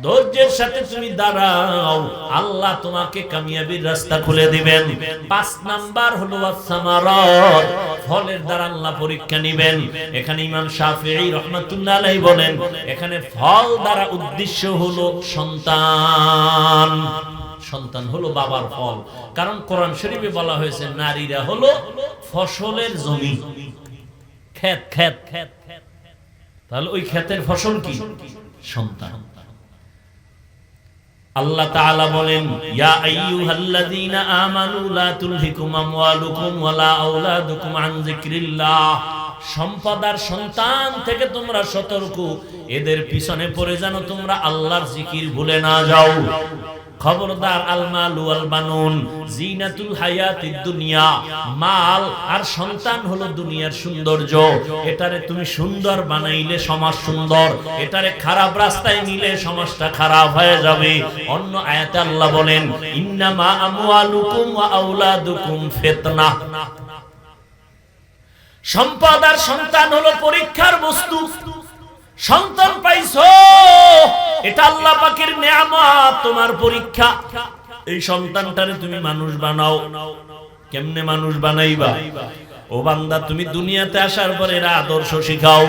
ধৈর্যের সাথে তুমি দাঁড়াও, আল্লাহ তোমাকে কামিয়াবির রাস্তা খুলে দিবেন। 5 নাম্বার হলো আস-সামারাত, ফলের দ্বারা আল্লাহ পরীক্ষা নেবেন। এখানে ইমাম শাফিঈ রাহমাতুল্লাহ আলাইহি বলেন, এখানে ফল দ্বারা উদ্দেশ্য হলো সন্তান। সন্তান হলো বাবার ফল। কারণ কোরআন শরীফে বলা হয়েছে নারীরা হলো ফসলের জমি, ক্ষেত ক্ষেত ক্ষেত। তাহলে ওই ক্ষেতের ফসল কি? সন্তান। আল্লাহ তাআলা বলেন, ইয়া আইয়ুহাল্লাযীনা আমানু লা তুলহিকুম আমওয়ালুকুম ওয়ালা আওলাদুকুম আন যিকরিল্লাহ। সম্পদ আর সন্তান থেকে তোমরা সতর্ক, এদের পিছনে পড়ে যেন তোমরা আল্লাহর জিকির ভুলে না যাও। খবরদার, আল মাল ওয়াল বানুন জিনাতুল হায়াতিদ দুনিয়া। মাল আর সন্তান হলো দুনিয়ার সৌন্দর্য। এটারে তুমি সুন্দর বানাইলে সমাজ সুন্দর, এটারে খারাপ রাস্তায় নিলে সমাজটা খারাপ হয়ে যাবে। অন্য আয়াতে আল্লাহ বলেন, ইন্নামা আমওয়ালুকুম ওয়া আওলাদুকুম ফিতনাহ। সম্পদ আর সন্তান হলো পরীক্ষার বস্তু। সন্তান পাইছো, এটা আল্লাহ পাকের নেয়ামত, তোমার পরীক্ষা। এই সন্তানটারে তুমি মানুষ বানাও। কেমনে মানুষ বানাইবা? ও বান্দা, তুমি দুনিয়াতে আসার পরে এরা আদর্শ শিখাও।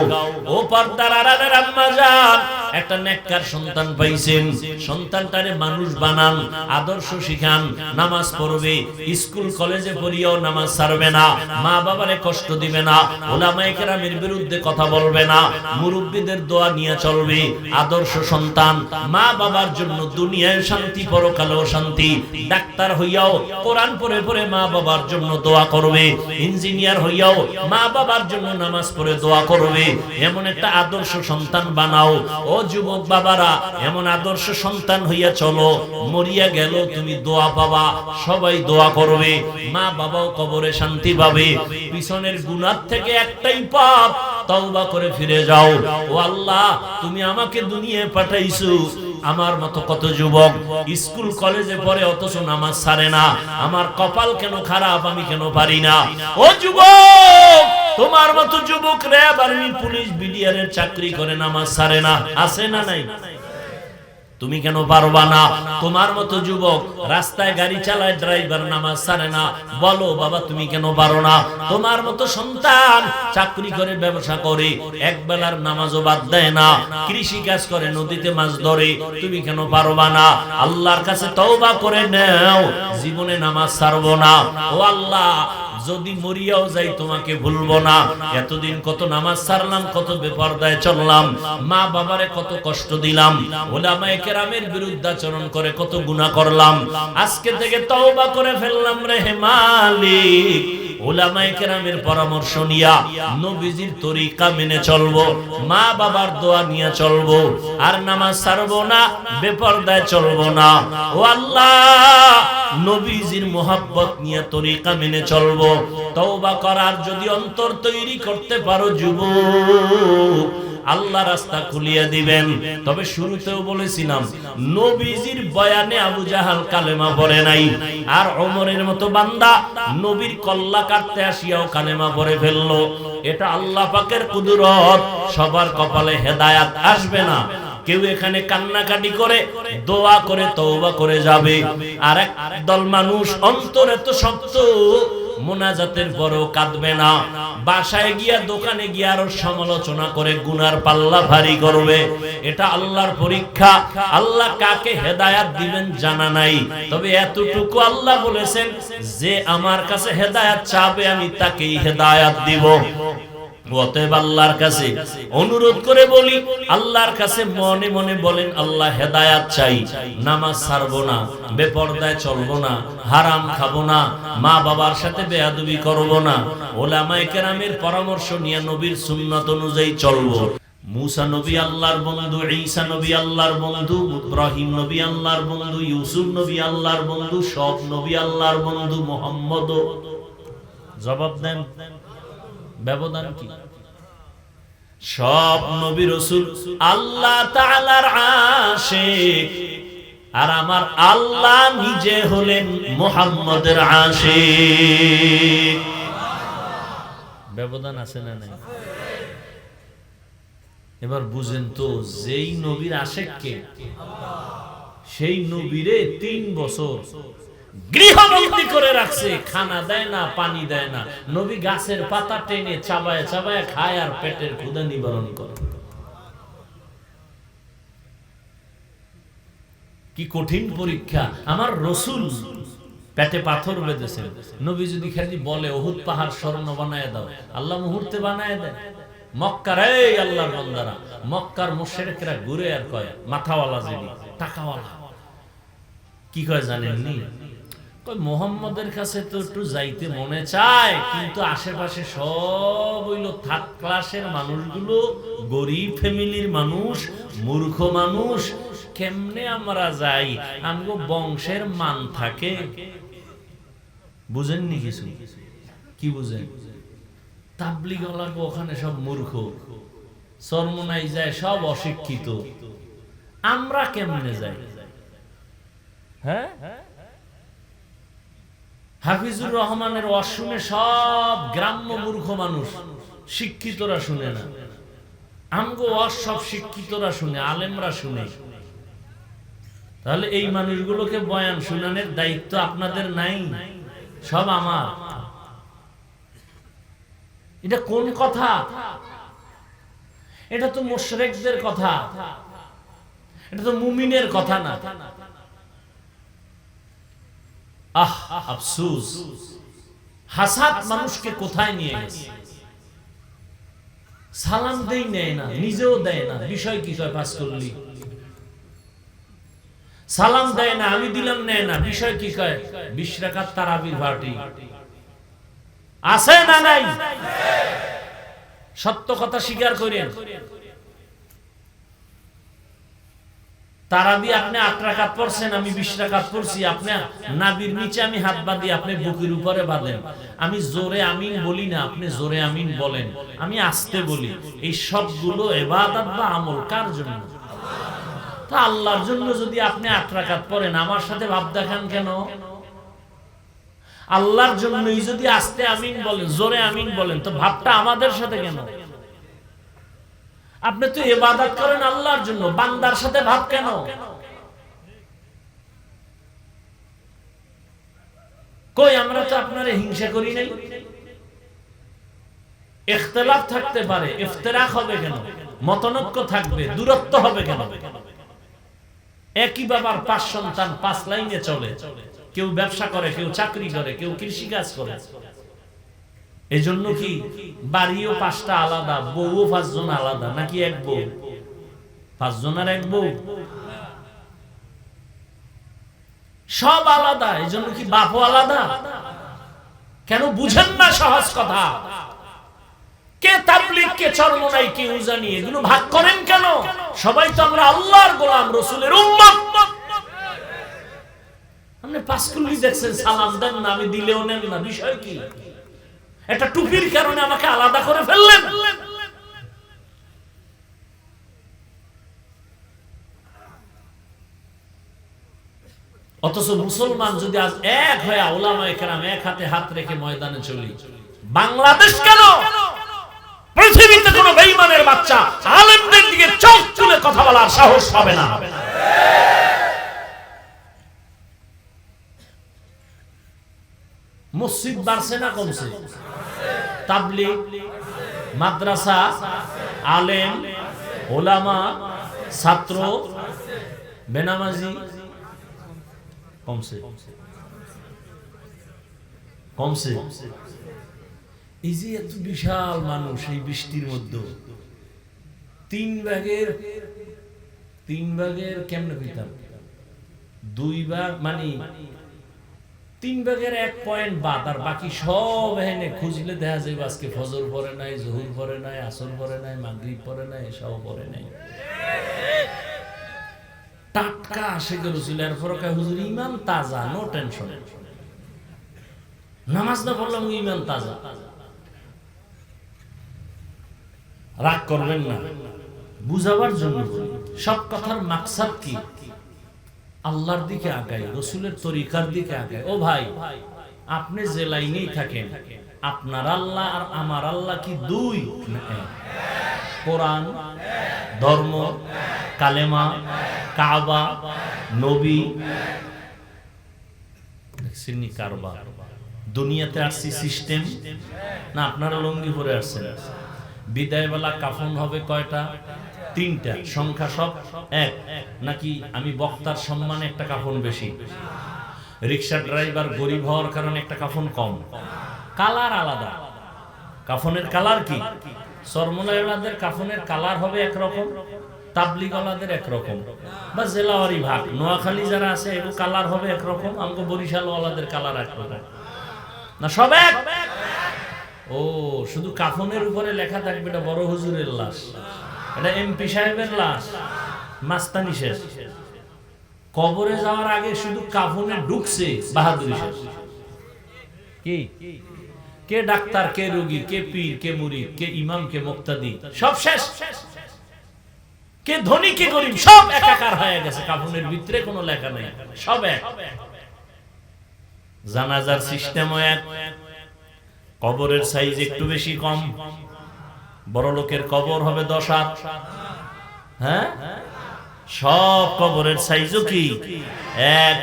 ও পর্দার আড়ালের আম্মা জান, একটা নেককার সন্তান পাইছেন, সন্তানটারে মানুষ বানান, আদর্শ শিখান, নামাজ পড়বে, স্কুল কলেজে পড়িয়াও নামাজ ছাড়বে না, মা বাবারে কষ্ট দিবে না, উলামায়ে কেরামের বিরুদ্ধে কথা বলবে না, মুরব্বিদের দোয়া নিয়ে চলবে। আদর্শ সন্তান মা বাবার জন্য দুনিয়ায় শান্তি, পরকালেও শান্তি। ডাক্তার হইয়াও কোরআন পড়ে পড়ে মা বাবার জন্য দোয়া করবে, ইঞ্জিনিয়ার হইয়াও মা বাবার জন্য নামাজ পড়ে দোয়া করবে। এমন একটা আদর্শ সন্তান বানাও। ও যুবক বাবারা, এমন আদর্শ সন্তান হইয়া চলো, মরিয়া গেল তুমি দোয়া পাবা, সবাই দোয়া করবে, মা বাবাও কবরে শান্তি পাবে। পিছনের গুনাহ থেকে একটাই পাপ, তওবা করে ফিরে যাও। ও আল্লাহ, তুমি আমাকে দুনিয়ায় পাঠাইছো, আমার মতো কত যুবক স্কুল কলেজে পড়ে অথচ নামাজ ছাড়ে না। আমার কপাল কেন খারাপ, আমি কেন পারি না? ও যুবক, তোমার মতো যুবক র্যাব, আর্মি, পুলিশ, বিডিআরের চাকরি করে নামাজ ছাড়ে না, আছে না নাই? তুমি কেন পারবা না? তোমার মতো যুবক রাস্তায় গাড়ি চালায়, ড্রাইভার, নামাজ ছাড়ে না, বলো বাবা তুমি কেন পারো না? তোমার মতো সন্তান চাকরি করে, ব্যবসা করে, এক বেলার নামাজও বাদ দেয় না, কৃষি কাজ করে, নদীতে মাছ ধরে, তুমি কেন পারবা না? আল্লাহর কাছে তওবা করে নাও, জীবনে নামাজ ছাড়বো না। ও আল্লাহ, যদি মরিয়াও যাই তোমাকে ভুলবো না। এতদিন কত নামাজ ছাড়লাম, কত বেপরদায় চললাম, মা বাবারে কত কষ্ট দিলাম, উলামায়ে কেরামের বিরুদ্ধাচরণ করে কত গুনাহ করলাম। আজকে থেকে তওবা করে ফেললাম রে মালিক। উলামায়ে কেরামের পরামর্শ নিয়া নবীজির তরিকা মেনে চলবো, মা বাবার দোয়া নিয়ে চলবো, আর নামাজ ছাড়বো না, বেপরদায় চলবো না। ও আল্লাহ, নবীজির মোহাব্বত নিয়ে তরিকা মেনে চলবো। তওবা করার যদি অন্তর তৈরি করতে পারো যুবক, আল্লাহ রাস্তা খুলিয়ে দিবেন। তবে শুরুতেও বলেছিলাম, নবীজির বয়ানে আবু জাহাল কালেমা পড়ে নাই, আর ওমরের মতো বান্দা নবীর কল্লা কাটতে আসিয়াও কালেমা পড়ে ফেললো। এটা আল্লাহ পাকের কুদরত। সবার কপালে হেদায়াত আসবে না। কেউ এখানে কান্নাকাটি করে, দোয়া করে, তওবা করে যাবে, আর এক দল মানুষ অন্তরে তো শক্ত, মোনাজাতের পরেও কাঁদবে না, বাসায় গিয়া, দোকানে গিয়া আরো সমালোচনা করে গুনার পাল্লা ভারী করবে। এটা আল্লাহর পরীক্ষা। আল্লাহ কাকে হেদায়াত দিবেন জানা নাই, তবে এতটুকু আল্লাহ বলেছেন, যে আমার কাছে হেদায়াত চাবে আমি তাকেই হেদায়াত দিব। অতএব আল্লাহর কাছে অনুরোধ করে বলি, আল্লাহর কাছে মনে মনে বলেন, আল্লাহ হেদায়াত চাই, নামাজ ছাড়বো না, বেপরদায় চলবো না, হারাম খাবো না, মা বাবার সাথে বেয়াদবি করবো না, উলামায়ে কেরামের পরামর্শ নিয়ে নবীর সুন্নাত অনুযায়ী চলবো। মুসা নবী আল্লাহর বন্ধু, ঈসা নবী আল্লাহর বন্ধু, ইব্রাহিম নবী আল্লাহর বন্ধু, ইউসুফ নবী আল্লাহর বন্ধু, সব নবী আল্লাহর বন্ধু। মুহাম্মদও, জবাব দেন, ব্যবধান কি? সব নবী রাসূল আল্লাহ তাআলার আশিক, আর আমার আল্লাহ নিজে হলেন মুহাম্মদের আশিক। ব্যবধান আছে না নাই? এবার বুঝেন তো, যেই নবীর আশেক কে, সেই নবীরে 3 বছর গৃহবন্দী করে রাখছে, খানা দেয় না, পানি দেয় না। নবী গাছের পাতা টেনে চাবায় চাবায় খায় আর পেটের ক্ষুধা নিবারণ করে। কি কঠিন পরীক্ষা! আমার রাসূল পেটে পাথর বেঁধেছেন, নবী যদি খালি বলে উহুদ পাহাড় স্বর্ণ বানায় দাও, আল্লাহ মুহূর্তে বানায় দেয়। মক্কার এই আল্লাহর বান্দারা, মক্কার মুশরিকরা ঘুরে আর কয় মাথাওয়ালা যিনি, টাকাওয়ালা, কি কয় জানেননি? কয় মুহাম্মদের কাছে তো একটু যাইতে মনে চায়, কিন্তু আশেপাশে সব হইল থার্ড ক্লাসের মানুষগুলো, গরিব ফ্যামিলির মানুষ, মূর্খ মানুষ, কেমনে আমরা যাই? আমগো বংশের মান থাকে। বুঝেননি কিছু? কি বুঝেন? তাবলীগওয়ালা ওখানে সব মূর্খ, চরমনাই যায় সব অশিক্ষিত, আমরা কেমনে যাই? হ্যাঁ, হাফিজুর রহমানের ওয়াজ শুনে সব গ্রাম্য মূর্খ মানুষ, শিক্ষিতরা শুনে না। আমগো ওয়াজ সব শিক্ষিতরা শুনে, আলেমরা শুনে। তাহলে এই মানুষগুলোকে বয়ান শুনানোর দায়িত্ব আপনাদের নাই, সব আমার। এটা কোন কথা? এটা তো মুশরিকদের কথা, এটা তো মুমিনের কথা না। আহ, আফসোস! হাসাদ মানুষকে কোথায় নিয়ে গেছে? সালাম দেই নেয় না, নিজেও দেয় না। বিষয় কি? কয় পাস করলি। সালাম দেয় না, আমি দিলাম নেয় না। বিষয় কি? কয় 20 রাকাত তারাবির পার্টি আছে না নাই? সত্য কথা স্বীকার করেন। তারাবি আপনি 8 রাকাত পড়ছেন, আমি 20 রাকাত পড়ছি। আপনি নাভির নিচে আমি হাত বাঁধি, আপনি বুকের উপরে বাঁধেন। আমি জোরে আমিন বলি না, আপনি জোরে আমিন বলেন, আমি আস্তে বলি। এই সবগুলো ইবাদত বা আমল কার জন্য? তা আল্লাহর জন্য। যদি আপনি 8 রাকাত পড়েন, আমার সাথে ভাব দেখান কেন? আল্লাহর জন্যই যদি আস্তে আমিন বলেন, জোরে আমিন বলেন, তো ভাবটা আমাদের সাথে কেন? আপনি তো ইবাদত করেন আল্লাহর জন্য, বান্দার সাথে ভাব কেন? কই, আমরা তো আপনারে হিংসা করি নাই। ইখতিলাফ থাকতে পারে, ইফতিরাক হবে কেন? মতনৈক্য থাকবে, দূরত্ব হবে কেন? একই বাবার 5 সন্তান 5 লাইনে চলে। কেউ ব্যবসা করে, কেউ চাকরি করে, কেউ কৃষি কাজ করে। এজন্য কি বাড়িও 5টা আলাদা, বউও 5 জন আলাদা, নাকি এক বউ? 5 জনের এক বউ, সব আলাদা। এজন্য কি বাপও আলাদা? কেন বুঝেন না সহজ কথা? কে তাবলীগ, কে চরমনাই, কে উজানি, এগুলো ভাগ করেন কেন? সবাই তো আমরা আল্লাহর গোলাম, রাসূলের উম্মত। আপনি পাঁচকুলি দেখছেন, সালাম দেন না, আমি দিলেও নেন না। বিষয় কি? এটা টুপির কারণে আমাকে আলাদা করে ফেললেন। অথচ মুসলমান যদি আজ এক হয়ে উলামায়ে কেরাম এক হাতে হাত রেখে ময়দানে চলি, বাংলাদেশ কেন, পৃথিবীতে কোনো বেঈমানের বাচ্চা আলেমদের দিকে চোখ তুলে কথা বলার সাহস পাবে না। মসজিদ বাড়ছে না কমছে? তাবলীগ, মাদ্রাসা, আলেম, ওলামা, ছাত্র, বেনামাজি কমছে? কমছে? এই যে এত বিশাল মানুষ এই বৃষ্টির মধ্যে, 3 ভাগের কেমনে কইতাম, 2 ভাগ মানে 3 ভাগের 1 পয়েন্ট বাদ, আর বাকি সব এখানে খুঁজলে দেখা যায় আজকে ফজর পড়ে নাই, জোহর পড়ে নাই, আসর পড়ে নাই, মাগরিব পড়ে নাই, এশাও পড়ে নাই। টাটকা আশিকের রাসূল, এরপর কয় হুজুর ঈমান তাজা, নো টেনশন। নামাজ না পড়লাম ঈমান তাজা। রাগ করবেন না, বুঝাবার জন্য। সব কথার মাকসাদ কি? আল্লাহর দিকে আগাই, রাসূলের তরিকার দিকে আগাই। ও ভাই, আপনি যে লাইনেই থাকেন, আপনার আল্লাহ আর আমার আল্লাহ কি 2 না 1? কোরআন, ধর্ম, কালেমা, কাবা, নবী, সিন্নি কারবার। দুনিয়াতে আসছি সিস্টেম না, আপনারা লঙ্গি পরে আসছেন। বিদায় বেলা কাফন হবে কয়টা? 3টা। সংখ্যা সব এক নাকি আমি বক্তার সম্মানে একটা কাফন বেশি? রিক্সা ড্রাইভার গরিব হওয়ার কারণে একটা কাফন কম। কালার আলাদা। কাফনের কালার কি? সরমুলাদের কাফনের কালার হবে একরকম, তাবলিগওয়ালাদের একরকম, বা জেলাওয়ারি ভাগ। নোয়াখালী যারা আছে এগুলো কালার হবে একরকম, আমাকে বরিশালওয়ালাদের কালার একরকম না, সব এক। ও শুধু কাফনের উপরে লেখা থাকবে এটা বড় হুজুরের লাশ, এটা এমপি সাহেবের লাশ, মাস্তানি শেষ। কবরে যাওয়ার আগে শুধু কাফনে ঢুকছে বাহাদুরি শেষ। কি কে ডাক্তার, কে রোগী, কে পীর, কে মুরিদ, কে ইমাম, কে মুক্তাদি, সব শেষ। কে ধনী, কে গরিব, সব একাকার হয়ে গেছে। কাফনের ভিতরে কোনো লেখা নেই, সব এক। জানাজার সিস্টেমও এক, কবরের সাইজ একটু বেশি কম। বড় লোকের কবর হবে 10 হাত, হ্যাঁ, সব কবরের সাইজও কি এক।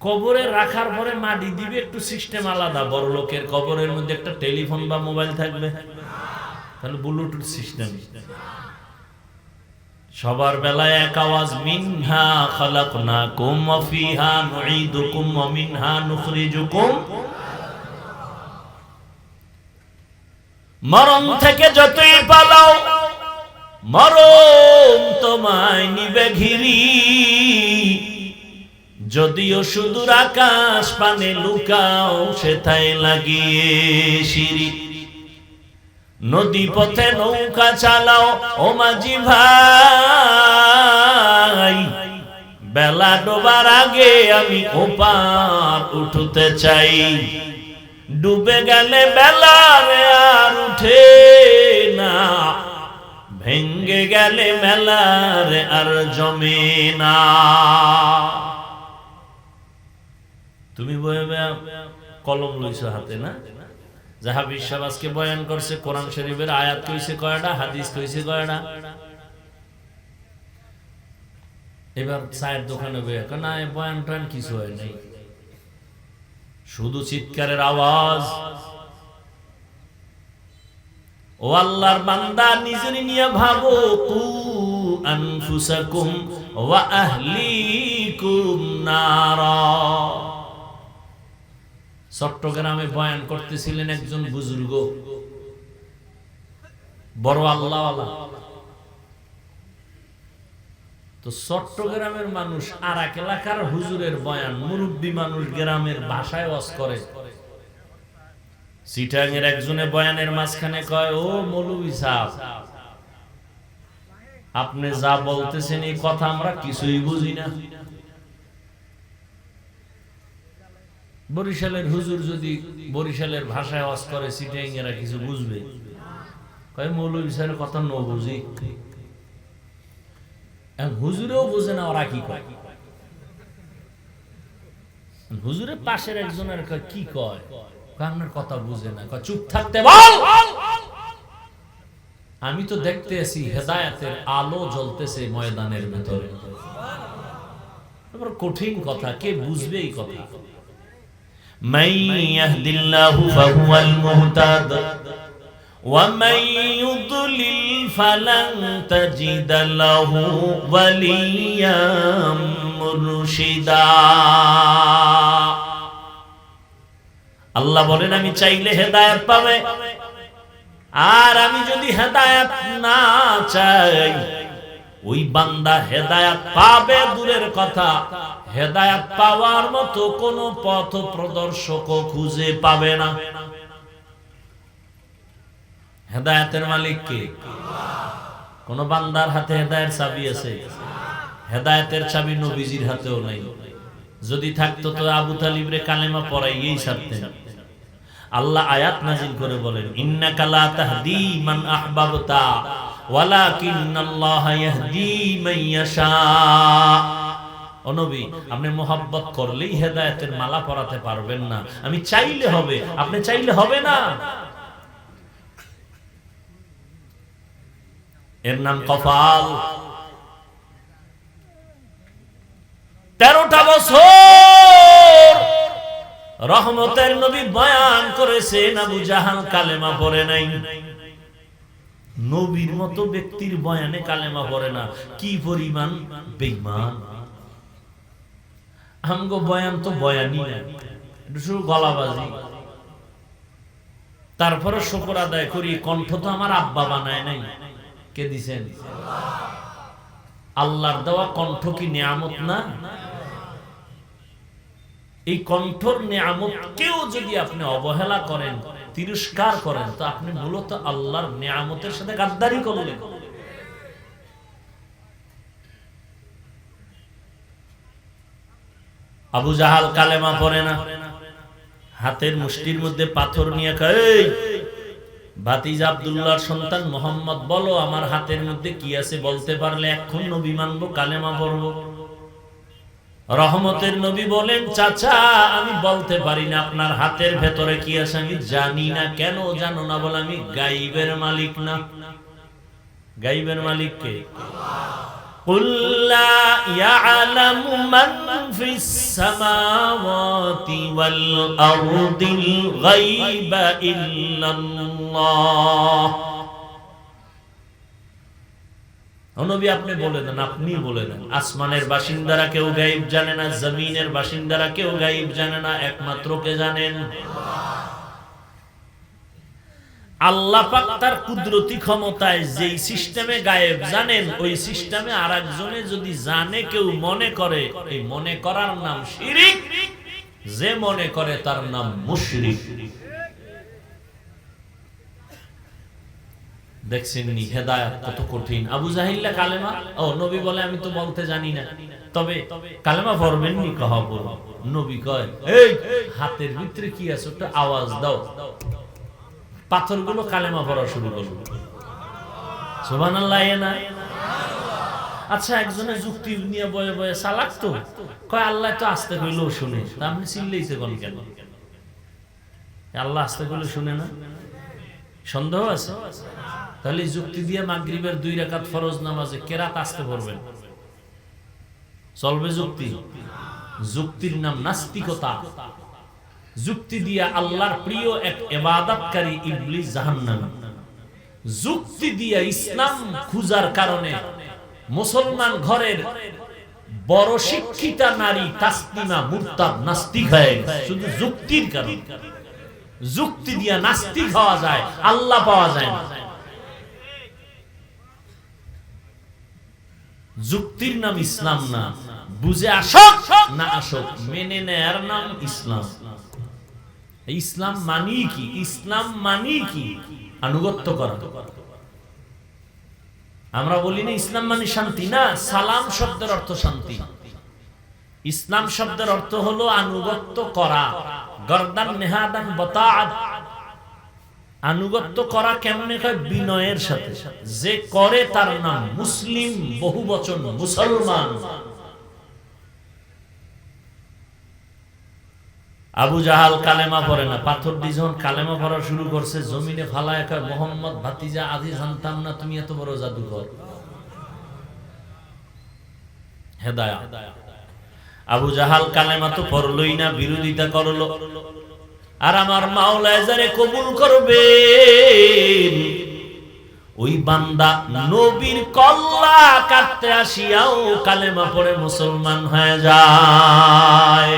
কবরে রাখার পরে মাটি দিবে একটু সিস্টেম আলাদা। বড় লোকের কবরের মধ্যে একটা টেলিফোন বা মোবাইল থাকবে, তাহলে ব্লুটুথ সিস্টেম। সবার বেলায় এক আওয়াজ, মিনহা খালাকনাকুম ওয়া ফিহা নুঈদুকুম ওয়া মিনহা নুখরিজুকুম। মরণ থেকে যতই পালাও, মরণ তোমায় নিবে ঘিরি। যদিও সুদূর আকাশ পানে লুকাও, সেথায় লাগিয়ে সিঁড়ি। নদী পথে নৌকা চালাও ও মাঝি ভাই, বেলা ডোবার আগে আমি ওপার উঠতে চাই। ডুবে গেলে বেলা আর উঠে না, ভেঙ্গে গেলে মেলার আর জমে না। তুমি বইবে কলম লইছো হাতে না? জাহাবি সাহেব আজকে বয়ান করছে, কোরআন শরীফের আয়াত কইছে কয়টা, হাদিস কইছে কয়টা। এবার চায়ের দোকানে বইয়া না, বয়ান টান কিছু হয় নাই, শুধু চিৎকারের আওয়াজ। ও আল্লাহর বান্দা, নিজেরই নিয়ে ভাবো। কু আনফুসাকুম ওয়া আহলিকুম নারা। চট্টগ্রামে বয়ান করতেছিলেন একজন বুজুর্গ, বড় আল্লাহওয়ালা। তো চট্টগ্রামের মানুষ আর এক এলাকার হুজুরের বয়ান, মুরব্বী মানুষ গ্রামের ভাষায় ওয়াজ করে। চিটাং এর একজনে বয়ানের মাঝখানে কয়, ও মৌলভী সাহেব, আপনি যা বলতেছেন এই কথা আমরা কিছুই বুঝি না। বরিশালের হুজুর যদি বরিশালের ভাষায় ওয়াজ করে, চিটাং এরা কিছু বুঝবে? কয় মৌলভী সাহেবের কথা ন বুঝি। হুজুরেও বুঝে না, ওরা কি কয়। হুজুরের পাশের একজনের কি কয়, আপনার কথা বুঝে না, চুপ থাকতে বল। আমি তো দেখতে আছি হেদায়েতের আলো জ্বলতেছে ময়দানের ভিতরে। কঠিন কথা, কে বুঝবে এই কথা? মান ইয়াহদিল্লাহু ফাহুয়াল মুহতাদ ওয়া মান ইউদ্লিল ফালান তাজিদা লাহু ওয়ালিয়াম মুরশিদা। আল্লাহ বলেন, আমি চাইলে হেদায়েত পাবে, আর আমি যদি হেদায়েত না চাই, ওই বান্দা হেদায়েত পাবে দূরের কথা, হেদায়েত পাওয়ার মতো কোন পথ প্রদর্শক খুঁজে পাবে না। হেদায়েতের মালিক কে? কোন বান্দার হাতে হেদায়েত চাবি আছে? হেদায়েতের চাবি নবীজির হাতেও নাই। যদি থাকতো তো আবু তালিবরে কালেমা পড়াইয়েই ছাড়তেন। আল্লাহ আয়াত নাজিল করে বলেন, ইন্নাকা লা তাহদি মান আহবাবতা ওয়ালাকিন্নাল্লাহা ইয়াহদি মান ইয়াশা। ও নবী, আপনি মোহাব্বত করলেই হেদায়েতের মালা পরাতে পারবেন না। আমি চাইলে হবে, আপনি চাইলে হবে না। এর নাম কপাল। 13টা বছর রহমতের নবী বয়ান করেছেন, আবু জাহাল কালেমা পড়ে নাই। নবীর মতো ব্যক্তির বয়ানে কালেমা পড়ে না, কি পরিমাণ বেঈমান। আমগো বয়ান তো বয়ানই না, শুধু গলাবাজি। তারপরে শুকর আদায় করি, কণ্ঠ তো আমার আব্বা বানায় নাই, কে দিছেন? আল্লাহর দেওয়া কণ্ঠ কি নিয়ামত না? এই কণ্ঠর নিয়ামত কেউ যদি আপনি অবহেলা করেন, তিরস্কার করেন, তো আপনি মূলত আল্লাহর নিয়ামতের সাথে গাদ্দারি করলেন। আবু জাহাল কালেমা পড়ে না, হাতের মুষ্টির মধ্যে পাথর নিয়ে কয়, ভাতিজা আব্দুল্লাহর সন্তান মোহাম্মদ, বলো আমার হাতের মধ্যে কি আছে, বলতে পারলে এখন নবী মানবো, কালেমা পড়বো। রহমতের নবী বলেন, চাচা আমি বলতে পারি না আপনার হাতের ভেতরে কি আছে, আমি জানি না। কেন জানো না? বলে আমি গাইবের মালিক না। গাইবের মালিক কে? কুল লা ইয়ালামু মান ফিস সামাওয়াতি ওয়াল আরদিল গায়বা ইল্লাল্লাহ। নবী আপনি বলে দেন, আপনি বলে দেন, আসমানের বাসিন্দারা কেউ গায়েব জানে না, জমিনের বাসিন্দারা কেউ গায়েব জানে না, একমাত্র কে জানেন? আল্লাহ পাক তার কুদরতি ক্ষমতায় যেই সিস্টেমে গায়েব জানেন, ওই সিস্টেমে আরেকজনে যদি জানে, কেউ মনে করে, এই মনে করার নাম শিরিক। যে মনে করে তার নাম মুশরিক। দেখছেন নি হেদায়েত কত কঠিন। আবু জাহিল্লা কালেমা, ও নবী বলে আমি তো বলতে জানি না, তবে কালেমা পড়বেন নি? কহ পড়ব। নবী কয়, এই হাতের ভিতরে কি আছে ওটা আওয়াজ দাও। পাথরগুলো কালেমা পড়া শুরু করলো। সুবহানাল্লাহ। না আচ্ছা, একজনের যুক্তি নিয়ে বয়ে বয়ে চালাক তো, কয় আল্লাহ তো আসতে কইলেও শুনে, তা আপনি চিল্লাইছে কোন কেন? আল্লাহ আসতে কইলে শুনে না? সন্দেহ আছে? তাহলে যুক্তি দিয়ে মাগরিবের 2 রাকাত ফরজ নামাজে কেরাত আসতে পড়বেন, চলবে যুক্তি? যুক্তির নাম নাস্তিকতা। যুক্তি দিয়ে আল্লাহর প্রিয় এক ইবাদতকারী ইবলিস জাহান্নামী। যুক্তি দিয়ে ইসলাম খুঁজার কারণে মুসলমান ঘরের বড় শিক্ষিতা নারী তাসলিমা মুরতাদ নাস্তিক হয়ে গেছে, শুধু যুক্তির কারণে। যুক্তি দিয়ে নাস্তিক হওয়া যায়, আল্লাহ পাওয়া যায় না। যুক্তির নাম ইসলাম না। বুঝে আসক না আসক, মেনে নেয়ার নাম ইসলাম। ইসলাম মানি কি? ইসলাম মানি কি? আনুগত্য করা। আমরা বলি না ইসলাম মানে শান্তি, না। সালাম শব্দের অর্থ শান্তি। ইসলাম শব্দের অর্থ হলো আনুগত্য করা। গরদান নেহাদান বতাআত। আনুগত্য করা কেমনে হয়? বিনয়ের সাথে। যে করে তার নাম মুসলিম, বহুবচন মুসলমান। আবু জাহাল কালেমা পড়ে না, পাথর দিয়ে যখন কালেমা পড়া শুরু করছে, জমিনে ফালায় কয়, মোহাম্মদ ভাতিজা আদি জানতাম না তুমি এত বড় জাদুকর। হেদায়েত। আবু জাহাল কালেমা তো পড়লই না, বিরোধিতা করলো। আর আমার মাওলা যারে কবুল করবে, ওই বান্দা নবীর কল্লা কাটতে আসিয়াও কালেমা পড়ে মুসলমান হয়ে যায়।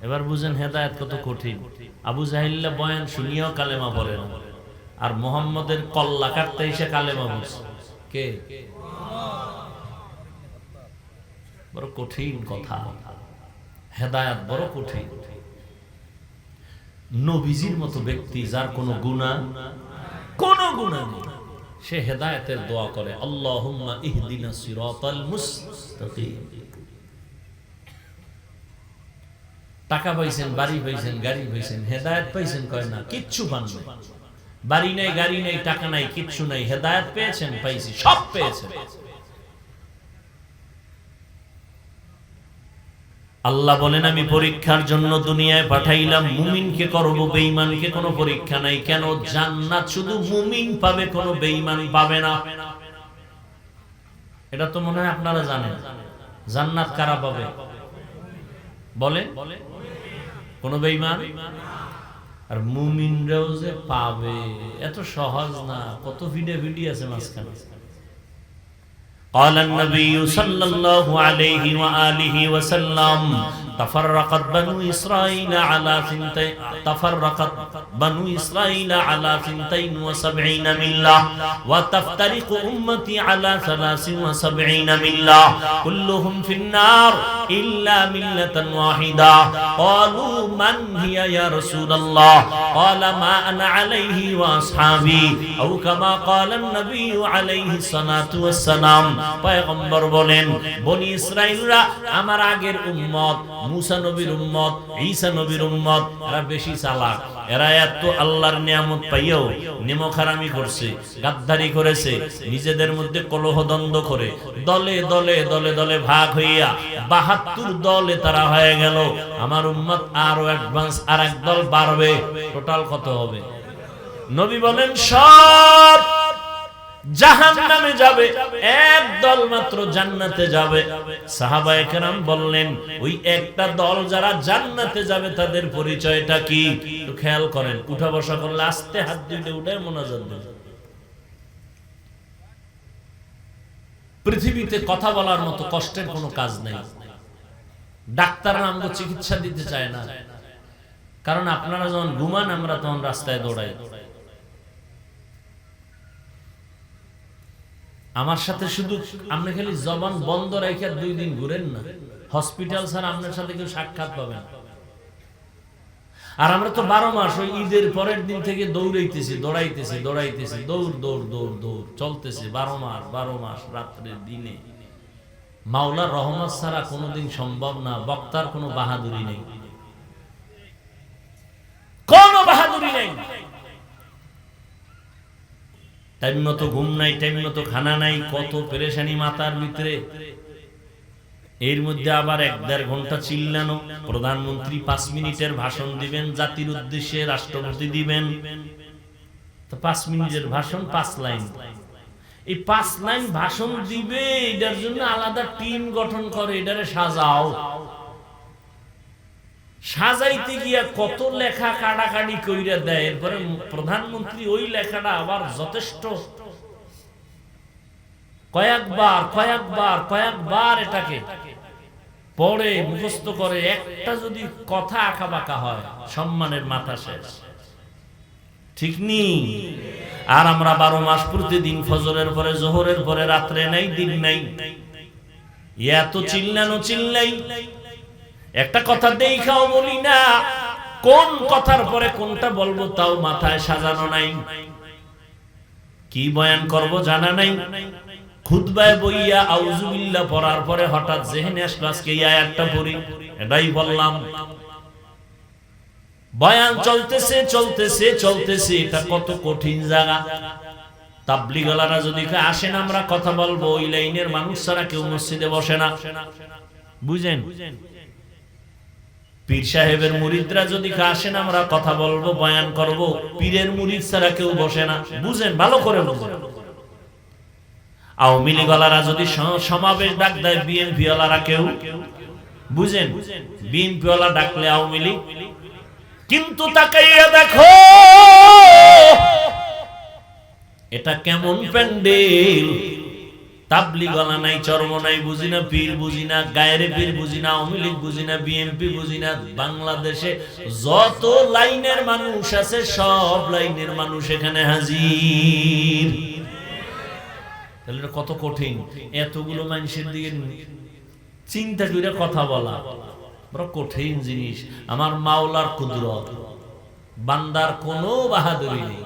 এবার বুঝেন হেদায়েত কত কঠিন। আবু জাহিল্লা বয়ান শুনিয়াও কালেমা পড়ে না, আর মুহাম্মদের কল্লা কাটতে এসে কালেমা পড়ছে। কে? বড় কঠিন কথা। হেদায়েত বড় কঠিন। নবীজির মতো ব্যক্তি যার কোনো গুনাহ নেই, সে হেদায়েতের দোয়া করে, আল্লাহুম্মা ইহদিনা সিরাতাল মুস্তাকিম। টাকা পাইছেন, বাড়ি পাইছেন, গাড়ি পাইছেন, হেদায়েত পাইছেন কয় না, কিচ্ছু পান নাই। বাড়ি নাই, গাড়ি নাই, টাকা নাই, কিচ্ছু নাই, হেদায়েত পেয়েছেন, পাইছি, সব পেয়েছেন। আল্লাহ বলেন আমি পরীক্ষার জন্য দুনিয়ায় পাঠাইলাম, মুমিনকে করব, বেঈমানকে কোনো পরীক্ষা নাই। কেন? জান্নাত শুধু মুমিন পাবে, কোনো বেঈমান পাবে না। এটা তো মনে হয় আপনারা জানেন। জান্নাত কারা পাবে বলে? কোনো বেঈমান। আর মুমিনরাও যে পাবে এত সহজ না, কত ভিডিও আছে মাঝখানে। قال النبي صلى الله عليه وآله وسلم تفرقت بنو إسرائيل على 72 ملة وتفترق أمتي على 73 ملة كلهم في النار إلا ملة واحدة قالوا من هي يا رسول الله قال ما أنا عليه وأصحابي أو كما قال النبي عليه الصلاة والسلام। পয়গম্বর বলেন বনি ইসরাইলরা আমার আগের উম্মত, মুসা নবীর উম্মত, ঈসা নবীর উম্মত, এরা বেশি চালাক। এরা এত আল্লাহর নিয়ামত পাইও নেমখারামি করছে, গাদ্দারি করেছে, নিজেদের মধ্যে কলহ দ্বন্দ্ব করে দলে দলে দলে দলে ভাগ হইয়া 72 দলে তারা হয়ে গেল। আমার উম্মত আরো অ্যাডভান্স, আর এক দল বাড়বে। টোটাল কত হবে? নবী বলেন সব জাহান্নামে যাবে, এক দল মাত্র জান্নাতে যাবে। সাহাবায়ে কেরাম বললেন ওই একটা দল যারা জান্নাতে যাবে তাদের পরিচয়টা কি? একটু খেয়াল করেন। উঠা বসা করলে আস্তে হাত দুইটা উঠায় মোনাজাত দিবেন। পৃথিবীতে কথা বলার মতো কষ্টের কোনো কাজ নেই। ডাক্তাররা আমাকে চিকিৎসা দিতে চায় না, কারণ আপনারা যখন ঘুমান আমরা তখন রাস্তায় দৌড়াই। আমার সাথে শুধু আপনি খালি জবান বন্ধ রেখে 2 দিন ঘুরেন না, হসপিটাল ছাড়া আপনার সাথে কেউ সাক্ষাৎ পাবেন। আর আমরা তো 12 মাস ওই ঈদের পরের দিন থেকে দৌড়াইতেছি, দৌড় দৌড় দৌড় দৌড় চলতেছে 12 মাস রাত্রে দিনে। মাওলার রহমত ছাড়া কোনোদিন সম্ভব না। বক্তার কোনো বাহাদুরি নেই, কোনো বাহাদুরি নেই। টাইম মতো ঘুম নাই, টাইম মতো খানা নাই, কত পেরেশানি মাথার ভিতরে। এর মধ্যে আবার 1-1.5 ঘন্টা চিল্লানো। প্রধানমন্ত্রী 5 মিনিটের ভাষণ দিবেন জাতির উদ্দেশ্যে, রাষ্ট্রপতি দিবেন, তো 5 মিনিটের ভাষণ 5 লাইন। এই 5 লাইন ভাষণ দিবে, এটার জন্য আলাদা টিম গঠন করে, এটারে সাজাও। সাজাইতে গিয়া কত লেখা কাটাকাটি কইরা দেয়। এরপরে প্রধানমন্ত্রী ওই লেখাটা আবার যথেষ্ট কয়েকবার এটাকে পড়ে মুখস্থ করে। একটা যদি কথা আঁকা বাঁকা হয় সম্মানের মাথা শেষ, ঠিক নেই? আর আমরা 12 মাস প্রতিদিন ফজরের পরে, জোহরের পরে, রাত্রে নাই, দিন নাই, এত চিল্লানো চিল্লাই। একটা কথা দেখাও বলি না, কোন কথার পরে কোনটা বলবো তাও মাথায় সাজানো নাই। কি বয়ান করব জানা নাই। খুতবায় বইয়া আউযুবিল্লাহ পড়ার পরে হঠাৎ জেহেনে আসলো আজকে এই আয়াতটা পড়ি, এটাই বললাম। বয়ান চলতেছে চলতেছে চলতেছে, এটা কত কঠিন জায়গা। তাবলীগওয়ালারা যদি আসেন আমরা কথা বলবো, ওই লাইনের মানুষ ছাড়া কেউ মসজিদে বসে না, বুঝেন? পীর সাহেবের মুরিদরা যদি আসেন আমরা কথা বলবো, বয়ান করব, পীরের মুরিদ ছাড়া কেউ বসে না, বুঝেন? ভালো করে বুঝেন। আওয়ামী লীগওয়ালারা যদি সমাবেশ ডাক দেয়, বিএনপি ওয়ালারা কেউ, বুঝেন? বিএনপি ওয়ালা ডাকলে আওয়ামী লীগ। কিন্তু তাকাইয়া দেখো এটা কেমন প্যান্ডেল। তাবলীগওয়ালা নাই, চরম নাই, বুঝি না, পীর বুঝি না, গায়েরে পীর বুঝি না, আওয়ামী লীগ বুঝি না, বিএনপি বুঝি না। বাংলাদেশে যত লাইনের মানুষ আছে সব লাইনের মানুষ এখানে হাজির। তাহলে কত কঠিন এতগুলো মানুষের দিকে চিন্তা করে কথা বলা, বড় কঠিন জিনিস। আমার মাওলার কুদরত, বান্দার কোনো বাহাদুরি নেই।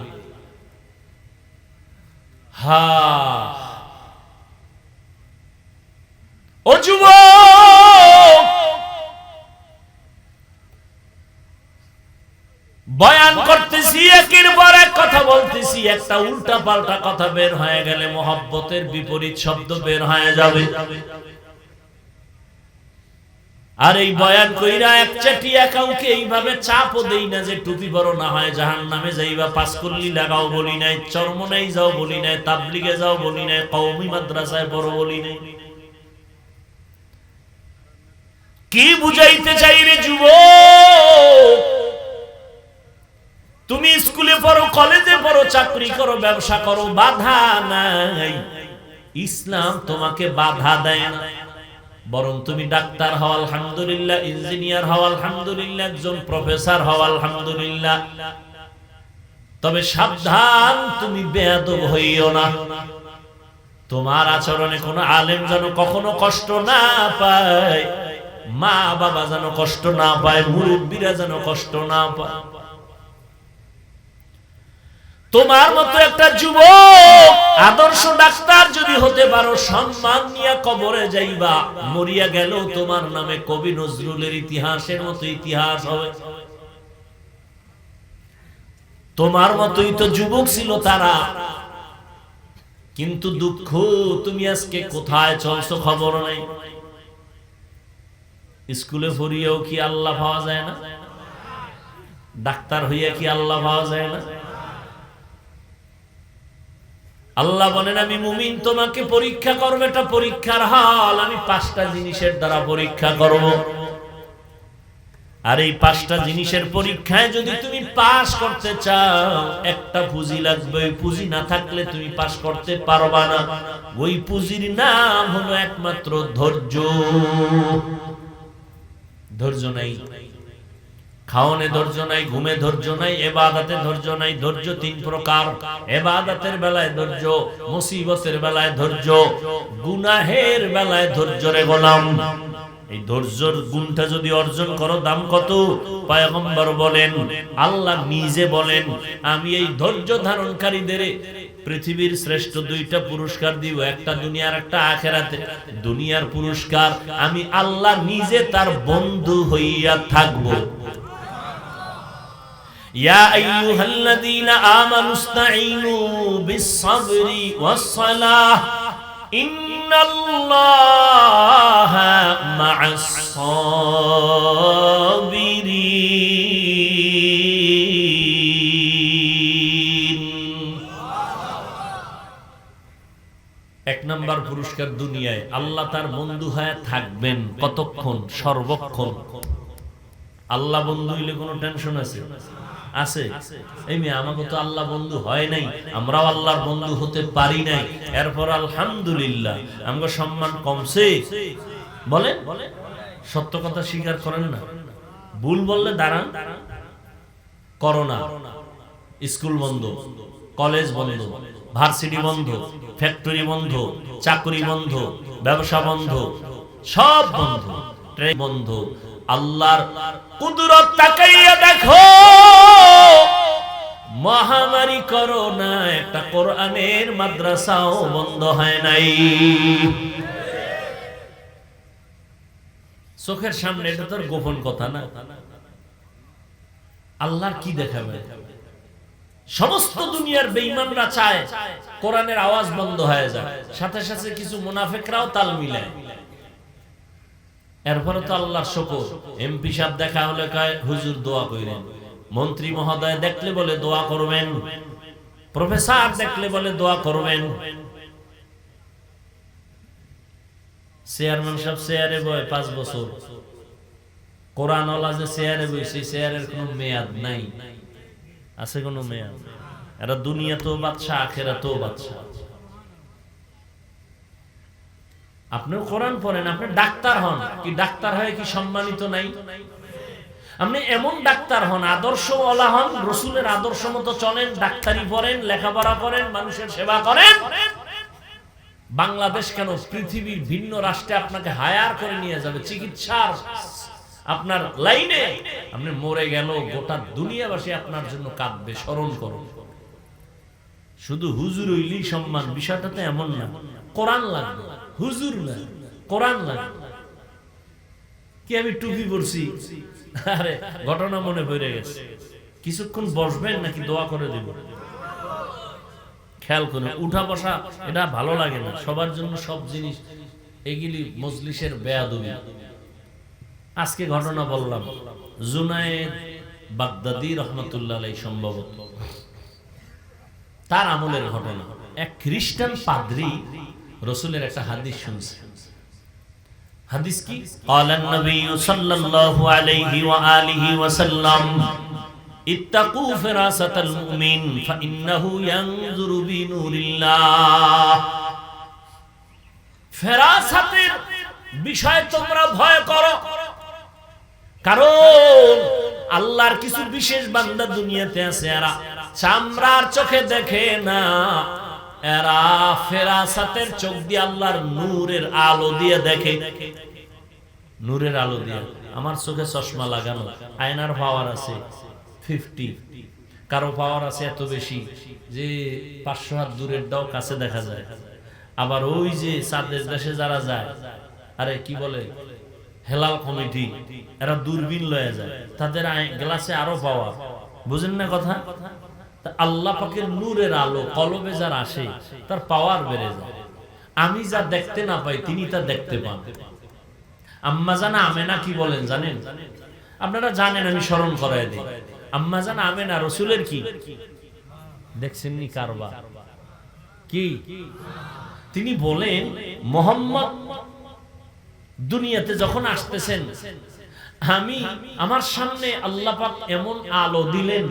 ও যুবক, বয়ান করতেছি, একের পর এক কথা বলতেছি, একটা উল্টা পাল্টা কথা বের হয়ে গেলে মহব্বতের বিপরীত শব্দ বের হয়ে যাবে। আর এই বয়ান কইরা একচাটিয়া কাউকে এইভাবে চাপও দেই না যে টুপি বড় না হয় জাহান্নামে যাইবা, পাঁচকল্লি লাগাও বলি নাই, চরমনাই যাও বলি নাই, তাবলিগে যাও বলি নাই, কওমি মাদ্রাসায় বড় বলি নাই। কি বুঝাইতে চাই রে যুবক? তুমি স্কুলে পড়ো, কলেজে পড়ো, চাকরি করো, ব্যবসা করো, বাধা নাই। ইসলাম তোমাকে বাধা দেয় না। বরং তুমি ডাক্তার হও আলহামদুলিল্লাহ, ইঞ্জিনিয়ার হও আলহামদুলিল্লাহ, একজন প্রফেসর হও আলহামদুলিল্লাহ। তবে সাবধান, তুমি বেয়াদব হইও না। তোমার আচরণে কোনো আলেম যেন কখনো কষ্ট না পায়, মা বাবা যেন কষ্ট না পায়, মুরব্বীরা যেন কষ্ট না পায়। তোমার মতো একটা যুবক আদর্শ ডাক্তার যদি হতে পারো, সম্মান নিয়ে কবরে যাইবা, মরিয়া গেল তোমার নামে কবি নজরুলের ইতিহাসের মতো ইতিহাস হবে। তোমার মতোই তো যুবক ছিল তারা, কিন্তু দুঃখ তুমি আজকে কোথায় চলছো খবর নাই। স্কুলে পড়িয়েও কি আল্লাহ পাওয়া যায় না? ডাক্তার হইয়া কি আল্লাহ পাওয়া যায় না? আল্লাহ বলেন আমি মুমিন, তোমাকে পরীক্ষা করব, এটা পরীক্ষার হাল। আমি 5টা জিনিসের দ্বারা পরীক্ষা করব, আর এই 5টা জিনিসের পরীক্ষায় যদি তুমি পাস করতে চাও, একটা পুঁজি লাগবে। ওই পুঁজি না থাকলে তুমি পাস করতে পারবা না। ওই পুঁজির নাম হলো একমাত্র ধৈর্য। ধৈর্য নাই, খাওয়ানে ধৈর্য নাই, ঘুমে ধৈর্য নাই, ইবাদতে ধৈর্য নাই। ধৈর্য 3 প্রকার। ইবাদতের বেলায় ধৈর্য, মুসিবতের বেলায় ধৈর্য, গুনাহের বেলায় ধৈর্য রে গোলাম। এই ধৈর্যের গুণটা যদি অর্জন করো, দাম কত? পয়গম্বর বলেন, আল্লাহ নিজে বলেন, আমি এই ধৈর্য ধারণকারীদের পৃথিবীর শ্রেষ্ঠ 2টা পুরস্কার দিব, একটা দুনিয়ার, একটা আখিরাতে। দুনিয়ার পুরস্কার আমি আল্লাহ নিজে তার বন্ধু হইয়া থাকব। ইয়া আইয়ুহাল্লাযীনা আমানু ইসতাঈনু বিস-সাবরি ওয়াস-সালাহ ইন্নাল্লাহা মা'আস-সাবিরিন। 1 নাম্বার পুরস্কার দুনিয়ায় আল্লাহ তার বন্ধু হয়ে থাকবেন। কতক্ষণ? সর্বক্ষণ। আল্লাহ বন্ধু হইলে কোনো টেনশন আছে? আছে? এই মেয়ে আমাকে তো আল্লাহ বন্ধু হয় নাই, আমরাও আল্লাহর বন্ধু হতে পারি নাই। এরপর আলহামদুলিল্লাহ আমাদের সম্মান কমছে। বলেন, সত্য কথা স্বীকার করেন না। ভুল বললে দাঁড়ান। করোনা, স্কুল বন্ধ, কলেজ বন্ধ, ভার্সিটি বন্ধ, ফ্যাক্টরি বন্ধ, চাকরি বন্ধ, ব্যবসা বন্ধ, সব বন্ধ, ট্রেন বন্ধ। আল্লাহর কুদরত তাকাইয়া দেখো, মহামারী করোনা একটা কোরআনের মাদ্রাসাও বন্ধ হয় নাই। চোখের সামনে, এটা তোর গোপন কথা না। আল্লাহ কি দেখাবে? সমস্ত দুনিয়ার বেঈমানরা চায় কোরআনের আওয়াজ বন্ধ হয়ে যায়, সাথে সাথে কিছু মুনাফিকরাও তাল মিলায়। এরপরে তো আল্লাহর শুকর, এমপি সাহেব দেখা হলে কয় হুজুর দোয়া কইরেন, মন্ত্রী মহোদয় দেখলে বলে দোয়া করবেন, প্রফেসর দেখলে বলে দোয়া করবেন। চেয়ারম্যান সাহেব চেয়ারে বয় 5 বছর, কোরআনওয়ালা যে চেয়ারে বই, সেই চেয়ারের কোনো মেয়াদ নাই। আছে কোনো মেয়াদ? এরা দুনিয়াতেও বাদশা, আখিরাতেও বাদশা। আপনিও কোরআন পড়েন, আপনি ডাক্তার হন, কি ডাক্তার হয়ে কি সম্মানিত নাই? আপনি এমন ডাক্তার হন, আদর্শওয়ালা হন, রসুলের আদর্শ মতো চলেন, ডাক্তারি পড়েন, লেখাপড়া করেন, মানুষের সেবা করেন। বাংলাদেশ কেন, পৃথিবীর ভিন্ন রাষ্ট্রে আপনাকে হায়ার করে নিয়ে যাবে চিকিৎসার আপনার লাইনে। আপনি মরে গেল, গোটা দুনিয়াবাসী আপনার জন্য কাঁদবে। স্মরণ করুন, শুধু হুজুর হইলেই সম্মান, বিষয়টা তো এমন না। কোরআন লাগবে, হুজুর না, কোরআন লাগবে। কি আমি টুপি পরছি, আরে ঘটনা মনে পড়ে গেছে। কিছুক্ষণ বসবেন নাকি দোয়া করে দেব? খেয়াল করুন, উঠা বসা এটা ভালো লাগে না সবার জন্য। সব জিনিস এগুলি মজলিসের বেয়াদবি। আজকে ঘটনা বললাম, জুনায়েদ বাগদাদি রহমতুল্লাহ আলাইহি সম্ভবত, তার আমলের ঘটনা। এক খ্রিস্টান পাদ্রী রাসূলের একটা হাদিস শুনছে। হাদিস কি? ক্বালান নবী সাল্লাল্লাহু আলাইহি ওয়া আলিহি ওয়া সাল্লাম ইত্তাকু ফিরাসাতাল মুমিন ফাইন্নাহু ইয়ানজুরু বিনুরিল্লাহ। ফেরাসাতের বিষয় তোমরা ভয় করো, কারণ আল্লাহর কিছু বিশেষ বান্দা দুনিয়াতে আছে, এরা চামড়ার চোখে দেখে না, এরা ফেরাসাতের চোখ দিয়ে আল্লাহর নূরের আলো দিয়ে দেখে। নূরের আলো দিয়ে। আমার চোখে চশমা লাগানো, আয়নার পাওয়ার আছে 50, কারো পাওয়ার আছে এত বেশি যে 500 হাত দূরের দাও কাছে দেখা যায়। আবার ওই যে চাঁদের দেশে যারা যায়, আরে কি বলে হেলাল কমিটি, এরা দূরবীন লয়ে যায়, তাদের গ্লাসে আরো পাওয়ার। বুঝেন না কথা? আল্লাহ পাকের নূরের আলো কলবে যার আসে তার পাওয়ার বেড়ে যায়। আমি যা দেখতে না পাই তিনি তা দেখতে পান। আম্মা জানা আমেনা কি বলেন জানেন? আপনারা জানেন, আমি স্মরণ করাই দিই। আম্মা জানা আমেনা রাসূলের কি দেখছেন নি কারবার কি? তিনি বলেন মুহাম্মদ দুনিয়াতে যখন আসতেছেন, আমি আমার সামনে আল্লাহ পাক এমন আলো দিলেন,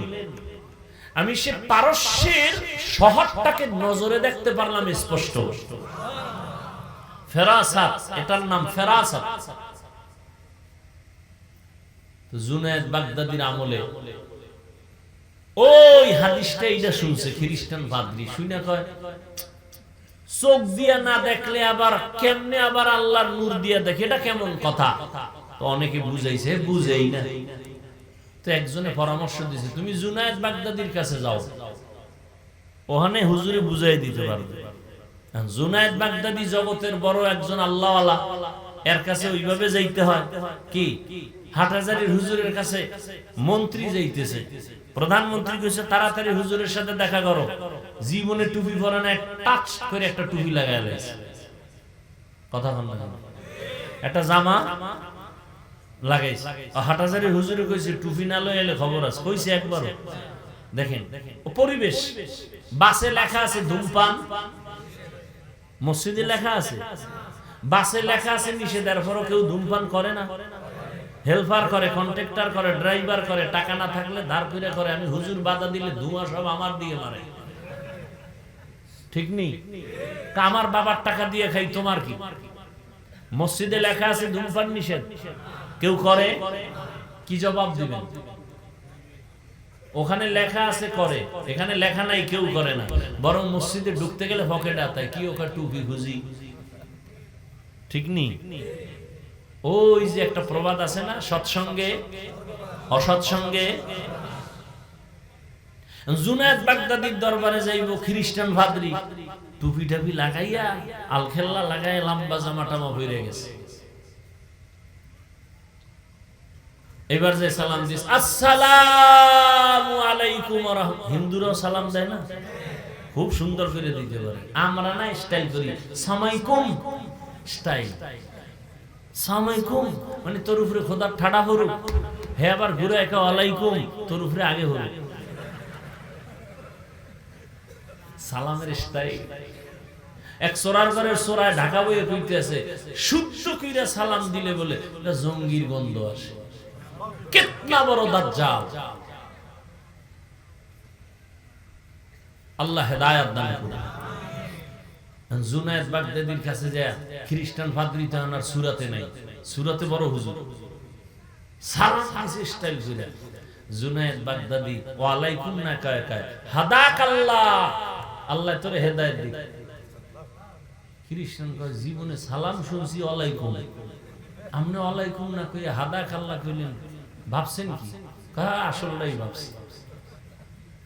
আমি সে পারস্যের শহরটাকে নজরে দেখতে পারলাম স্পষ্ট। ফেরাসাত, এটার নাম ফেরাসাত। জুনায়েদ বাগদাদির আমলে ওই হাদিসটা এইটা শুনছে খ্রিস্টান পাদ্রী, শুনে কয় চোখ দিয়া না দেখলে আবার কেমনে আবার আল্লাহর নূর দিয়া দেখে, এটা কেমন কথা? তো অনেকে বুঝাইছে, বুঝেই না। তো একজনে পরামর্শ দিয়েছে, তুমি জুনায়েদ বাগদাদির কাছে যাও, ওখানে হুজুরে বুঝাই দিতে পারবে। জুনায়েদ বাগদাদি জগতের বড় একজন আল্লাহওয়ালা, এর কাছে ওইভাবে যাইতে হয় কি? হাটহাজারীর হুজুরের কাছে মন্ত্রী যাইতেছে, প্রধানমন্ত্রী কইছে তাড়াতাড়ি হুজুরের সাথে দেখা করো। জীবনে টুপি পরে না, টাচ করে একটা টুপি লাগায় লাইছে। কথা বল না, একটা জামা লাগাইছে। হাটহাজারীর হুজুরে কইছে টুপি না লয়ে এলে খবর আছে, কইছে একবার। দেখেন ও পরিবেশ। বাসে লেখা আছে ধূমপান, মসজিদে লেখা আছে, বাসে লেখা আছে নিষেধ, এরপরও কেউ ধূমপান করে না। হেল্পার করে, কন্ট্রাক্টর করে, ড্রাইভার করে, টাকা না থাকলে ধার করে করে। আমি হুজুর বাধা দিলে ধোঁয়া সব আমার দিয়ে মারে, ঠিক নেই? আমার বাবার টাকা দিয়ে খাই, তোমার কি? মসজিদে লেখা আছে ধূমপান নিষেধ, কেউ করে, কি জবাব দিবেন? ওখানে লেখা আছে করে, এখানে লেখা নাই, কেউ করে না। বরং মসজিদে ঢুকতে গেলে পকেটে আতায় কি ওখানে টুপি খুঁজি, ঠিক নেই? ওই যে একটা প্রবাদ আছে না, সৎসঙ্গে অসৎসঙ্গে। জুনায়েদ বাগদাদির দরবারে যাইব খ্রিস্টান পাদ্রী, টুপি টাপি লাগাইয়া আলখেল্লা লাগাইয়া লম্বা জামা টামা পরে গেছে। এবার যে সালাম দিস, আসসালামু আলাইকুম ওয়া রাহমাতুল্লাহ। হিন্দুরাও সালাম দেয় না? খুব সুন্দর করে দিতে পারে। আমরা না স্টাইল করি, সামাইকুম স্টাইল। সামাইকুম মানে তোর উপরে খোদার ঠাডা হরুক, হে আবার ঘুরে একা ওয়ালাইকুম, তোর উপরে আগে হরুক। সালামের স্টাইল। এক সোরার ঘরের সোরায় ঢাকা বইয়ে কইতে আছে, শুদ্ধ কইরা সালাম দিলে বলে এটা জঙ্গির গন্ধ আসে। কিতনা বড় দাজ্জাল! আল্লাহ হেদায়েত দান করুন। জুনায়েদ বাগদাদির কাছে যায় খ্রিস্টান পাদ্রী, তো আর সুরাতে নাই, সুরাতে বড় হুজুর সালাম দিছে স্টাইল করে। জুনায়েদ বাগদাদি ওয়ালাইকুম না কয় কয় হাদাকাল্লাহ, আল্লাহ তোরে হেদায়েত দিক। খ্রিস্টান কয় জীবনে সালাম শুনছি ওয়ালাইকুম, আপনি ওয়ালাইকুম না কইয়া হাদাকাল্লাহ কইলেন, ভাবছেন কি? কয় আসলেই ভাবছি।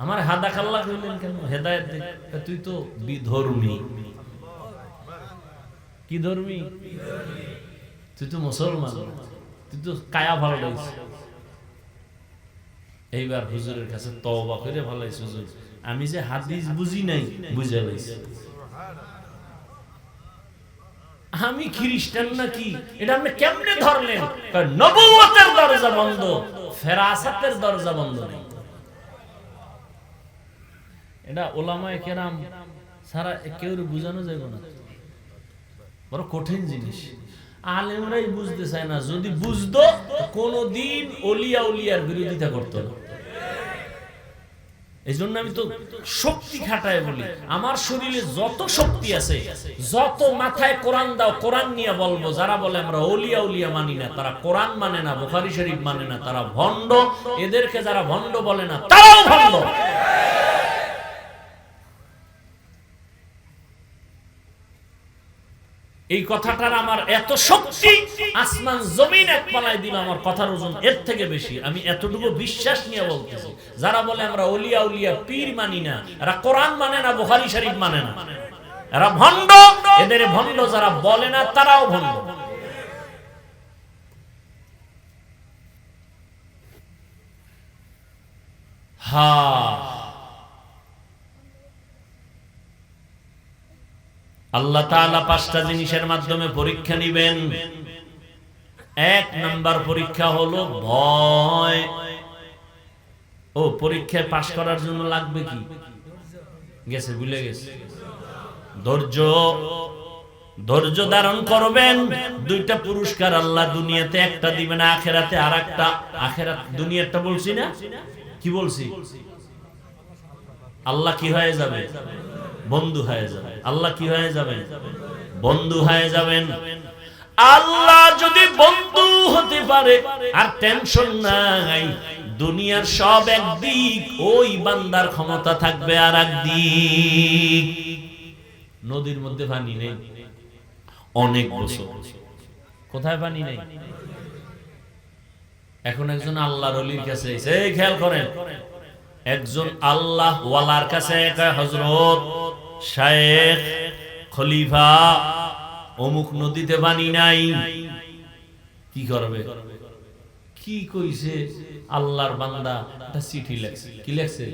আমার হাদাকাল্লাহ কইলেন কেন? হেদায়েত দিক। তুই তো বিধর্মী। কি ধর্মী? তুই তো মুসলমান, তুই তো কায়া ভালো লাগছে। এইবার হুজুরের কাছে তওবা করে ভালাইছে, হুজুর আমি যে হাদিস বুঝি নাই, বুঝে লাইছি। আমি খ্রিস্টান নাকি, এটা আপনি কেমনে ধরলেন? নবুয়তের দরজা বন্ধ, ফেরাসাতের দরজা বন্ধ নেই। এটা ওলামায়ে কেরাম সারা কেউ বুঝানো যাবে না, বড় কঠিন জিনিস। আলেমরাই বুঝতে চায় না, যদি বুঝতো কোনদিন ওলিয়া উলিয়ার বিরোধিতা করতো না। এই জন্য আমি তো শক্তি খাটায় বলি, আমার শরীরে যত শক্তি আছে, যত মাথায় কোরআন দাও কোরআন নিয়ে বলবো। যারা বলে আমরা ওলিয়া উলিয়া মানি না, তারা কোরআন মানে না, বুখারী শরীফ মানে না, তারা ভণ্ড। এদেরকে যারা ভণ্ড বলে না, তারাও ভণ্ড। এই কথাটার আমার এত শক্তি, আসমান জমিন এক পালায় দিল, আমার কথার ওজন এর থেকে বেশি। আমি এতটুকু বিশ্বাস নিয়ে বলতেছি, যারা বলে আমরা ওলিয়া উলিয়া পীর মানি না, এরা কোরআন মানে না, বুখারী শরীফ মানে না, এরা ভণ্ড। এদের ভণ্ড যারা বলে না, তারাও ভণ্ড। আল্লাহ তাআলা 5টা জিনিসের মাধ্যমে পরীক্ষা নিবেন। 1 নাম্বার পরীক্ষা হলো ভয়। পরীক্ষায় পাশ করার জন্য লাগবে কি? গেছে, ভুলে গেছে। ধৈর্য ধারণ করবেন। 2টা পুরস্কার আল্লাহ দুনিয়াতে, একটা দিবেন আখিরাতে আরেকটা। আখিরাত, দুনিয়াটা বলছি না, কি বলছি? আল্লাহ কি হয়ে যাবে? বন্ধু হয়ে যাবে। আল্লাহ কি হয়ে যাবেন? বন্ধু হয়ে যাবেন। আল্লাহ যদি বন্ধু হতে পারে আর টেনশন নাই, দুনিয়ার সব একদিক, ওই বান্দার ক্ষমতা থাকবে আর একদিক। নদীর মধ্যে পানি নেই অনেক বছর, কোথায় পানি নেই? এখন একজন আল্লাহর ওলির কাছে এসে, খেয়াল করেন, একজন আল্লাহ ওয়ালার কাছে, হযরত, শায়েখ, খলিফা, অমুক নদীতে পানি নাই, কি করবে? কি কইছে? আল্লাহর বান্দা একটা চিঠি লেখছে। কি লেখছে?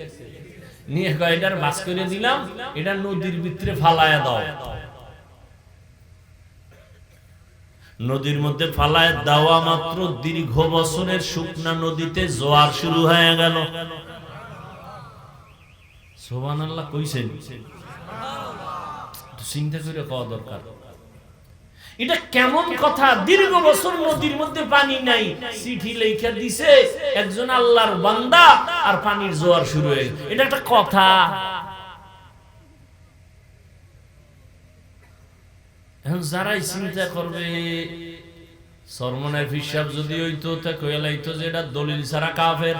নিয়ে কয়, এটার বাস করে দিলাম, এটা নদীর ভিতরে ফালায়া দাও। নদীর মধ্যে ফালায় দেওয়া মাত্র দীর্ঘ বছরের শুকনা নদীতে জোয়ার শুরু হয়ে গেল। সুবহানাল্লাহ কইছেন? চিন্তা করে কওয়া দরকার। এটা কেমন কথা? দীর্ঘ বছর নদীর মধ্যে পানি নাই, চিঠি লেখা দিছে একজন আল্লাহর বান্দা, আর পানির জোয়ার শুরু হয়ে গেল। এটা একটা কথা? এখন যারাই চিন্তা করবে, সরমনের হিসাব যদি হইতো, তা কইয়া লাইতো যে এটা দলিল ছাড়া কাফের।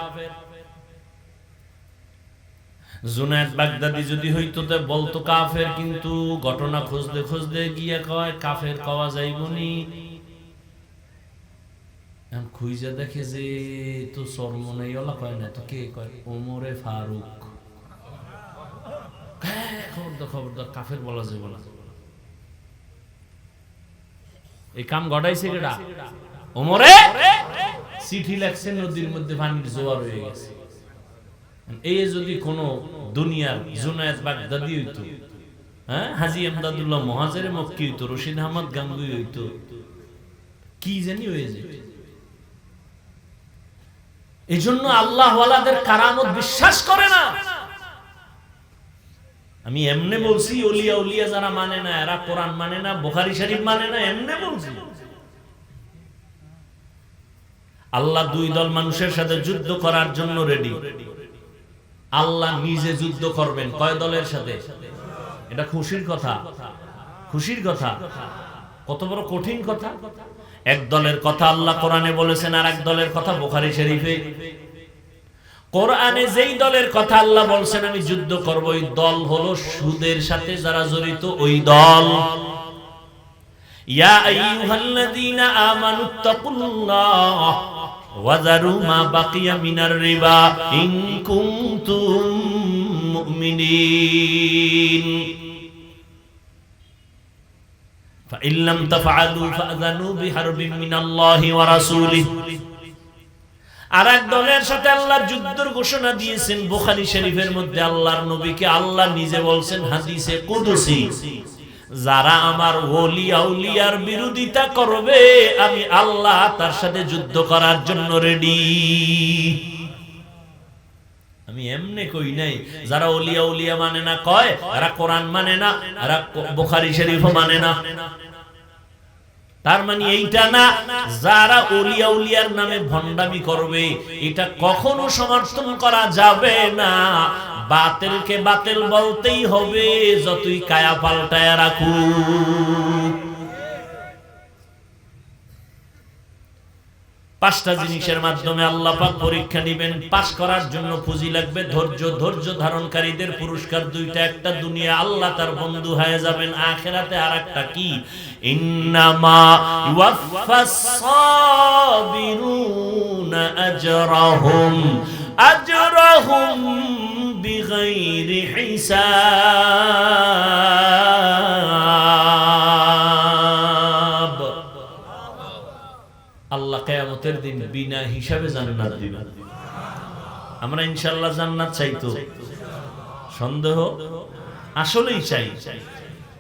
জুনায়েদ বাগদাদি যদি হইতো, তা বলতো কাফের, কিন্তু ঘটনা খুঁজতে খুঁজতে গিয়া কয় কাফের কওয়া যাইবনি। এখন খুঁজে দেখে যে তো সরমনেই ওলা কয় না, তো কে কয়? ওমরে ফারুক। খবরদার, কাফের বলা যাবে না। এই কাম ঘটাইছে কেডা? ওমরে চিঠি লেখছেন, নদীর মধ্যে পানির জোয়ার হয়ে গেছে। এই যদি কোন দুনিয়ার জুনায়েদ বাগদাদি হইতো, হাজী ইমদাদুল্লাহ মুহাজিরে মক্কি হইতো, রশিদ আহমদ গাঙ্গুই হইতো, কি জানি হয়ে যেত। এই জন্য আল্লাহ ওয়ালাদের কারামত বিশ্বাস করে না। আমি এমনে বলছি, ওলিয়া উলিয়া যারা মানে না, এরা কোরআন মানে না, বুখারী শরীফ মানে না, এমনে বলছি। আল্লাহ 2 দল মানুষের সাথে যুদ্ধ করার জন্য রেডি। আল্লাহ নিজে যুদ্ধ করবেন কয় দলের সাথে? এটা খুশির কথা, খুশির কথা। কত বড় কঠিন কথা। এক দলের কথা আল্লাহ কোরআনে বলেছেন, আর এক দলের কথা বুখারী শরীফে। কোরআনে যেই দলের কথা আল্লাহ বলছেন আমি যুদ্ধ করব, ওই দল হলো সুদের সাথে যারা জড়িত, ওই দল। ইয়া আইয়ুহাল্লাযীনা আমানুত্তাকুল্লাহ ওয়াযারু মা বাকিয়া মিনার রিবা ইন কুনতুম মুমিনিন ফাইন লাম তাফআলু ফাযানু বিহারবিন মিনাল্লাহি ওয়া রাসূলিহি। আরেক দলের সাথে আল্লাহ যুদ্ধের ঘোষণা দিয়েছেন বুখারী শরীফের মধ্যে। আল্লাহর নবীকে আল্লাহ নিজে বলছেন হাদিসে কুদসি, যারা আমার ওলি আউলিয়ার বিরোধিতা করবে আমি আল্লাহ তার সাথে যুদ্ধ করার জন্য রেডি। আমি এমনি কই নাই যারা ওলিয়া উলিয়া মানে না কয় এরা কোরআন মানে না, এরা বুখারী শরীফও মানে না। তার মানে এইটা না যারা ওলিয়া উলিয়ার নামে ভণ্ডামি করবে এটা কখনো সমর্থন করা যাবে না। বাতিলকে বাতিল বলতেই হবে, যতই কায়া পাল্টায় রাখুক। পাঁচটা জিনিসের মাধ্যমে আল্লাহ পাক পরীক্ষা নেবেন। পাস করার জন্য পুঁজি লাগবে ধৈর্য। ধৈর্য ধারণকারীদের পুরস্কার দুইটা, একটা দুনিয়া আল্লাহ তার বন্ধু হয়ে যাবেন, আখিরাতে আরেকটা কি ইন্নামা ইউয়াফাস সাবিরুনা আজরাহুম বিগাইরি হিসাব। আল্লাহ কিয়ামতের দিন বিনা হিসাবে জান্নাত দিবেন। আমরা ইনশাআল্লাহ জান্নাত চাই তো? সন্দেহ? আসলেই চাই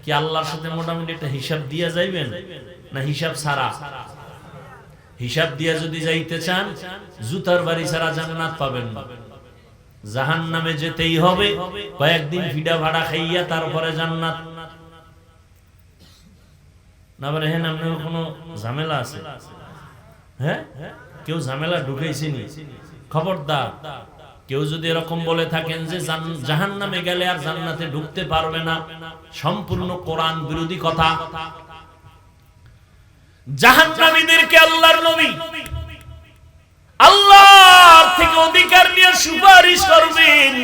কি আল্লাহর সাথে মোটামুটি একটা হিসাব দিয়া যাইবেন না হিসাব ছাড়া? হিসাব দিয়া যদি যাইতে চান জুতার বাড়ি ছাড়া জান্নাত পাবেন না। জাহান্নামে যেতেই হবে, কয়েকদিন ফিডা ভাড়া খাইয়া তারপরে জান্নাত। না বলে হ্যাঁ আপনার কোনো ঝামেলা আছে? হ্যাঁ, কেউ ঝামেলা ঢুকাইছেনি? খবরদার, কেউ যদি এরকম বলে থাকেন যে জাহান্নামে গেলে আর জান্নাতে ঢুকতে পারবে না, সম্পূর্ণ কোরআন বিরোধী কথা। জাহান্নামীদেরকে আল্লাহর নবী আল্লাহর থেকে অধিকার নিয়ে সুপারিশ করবেন।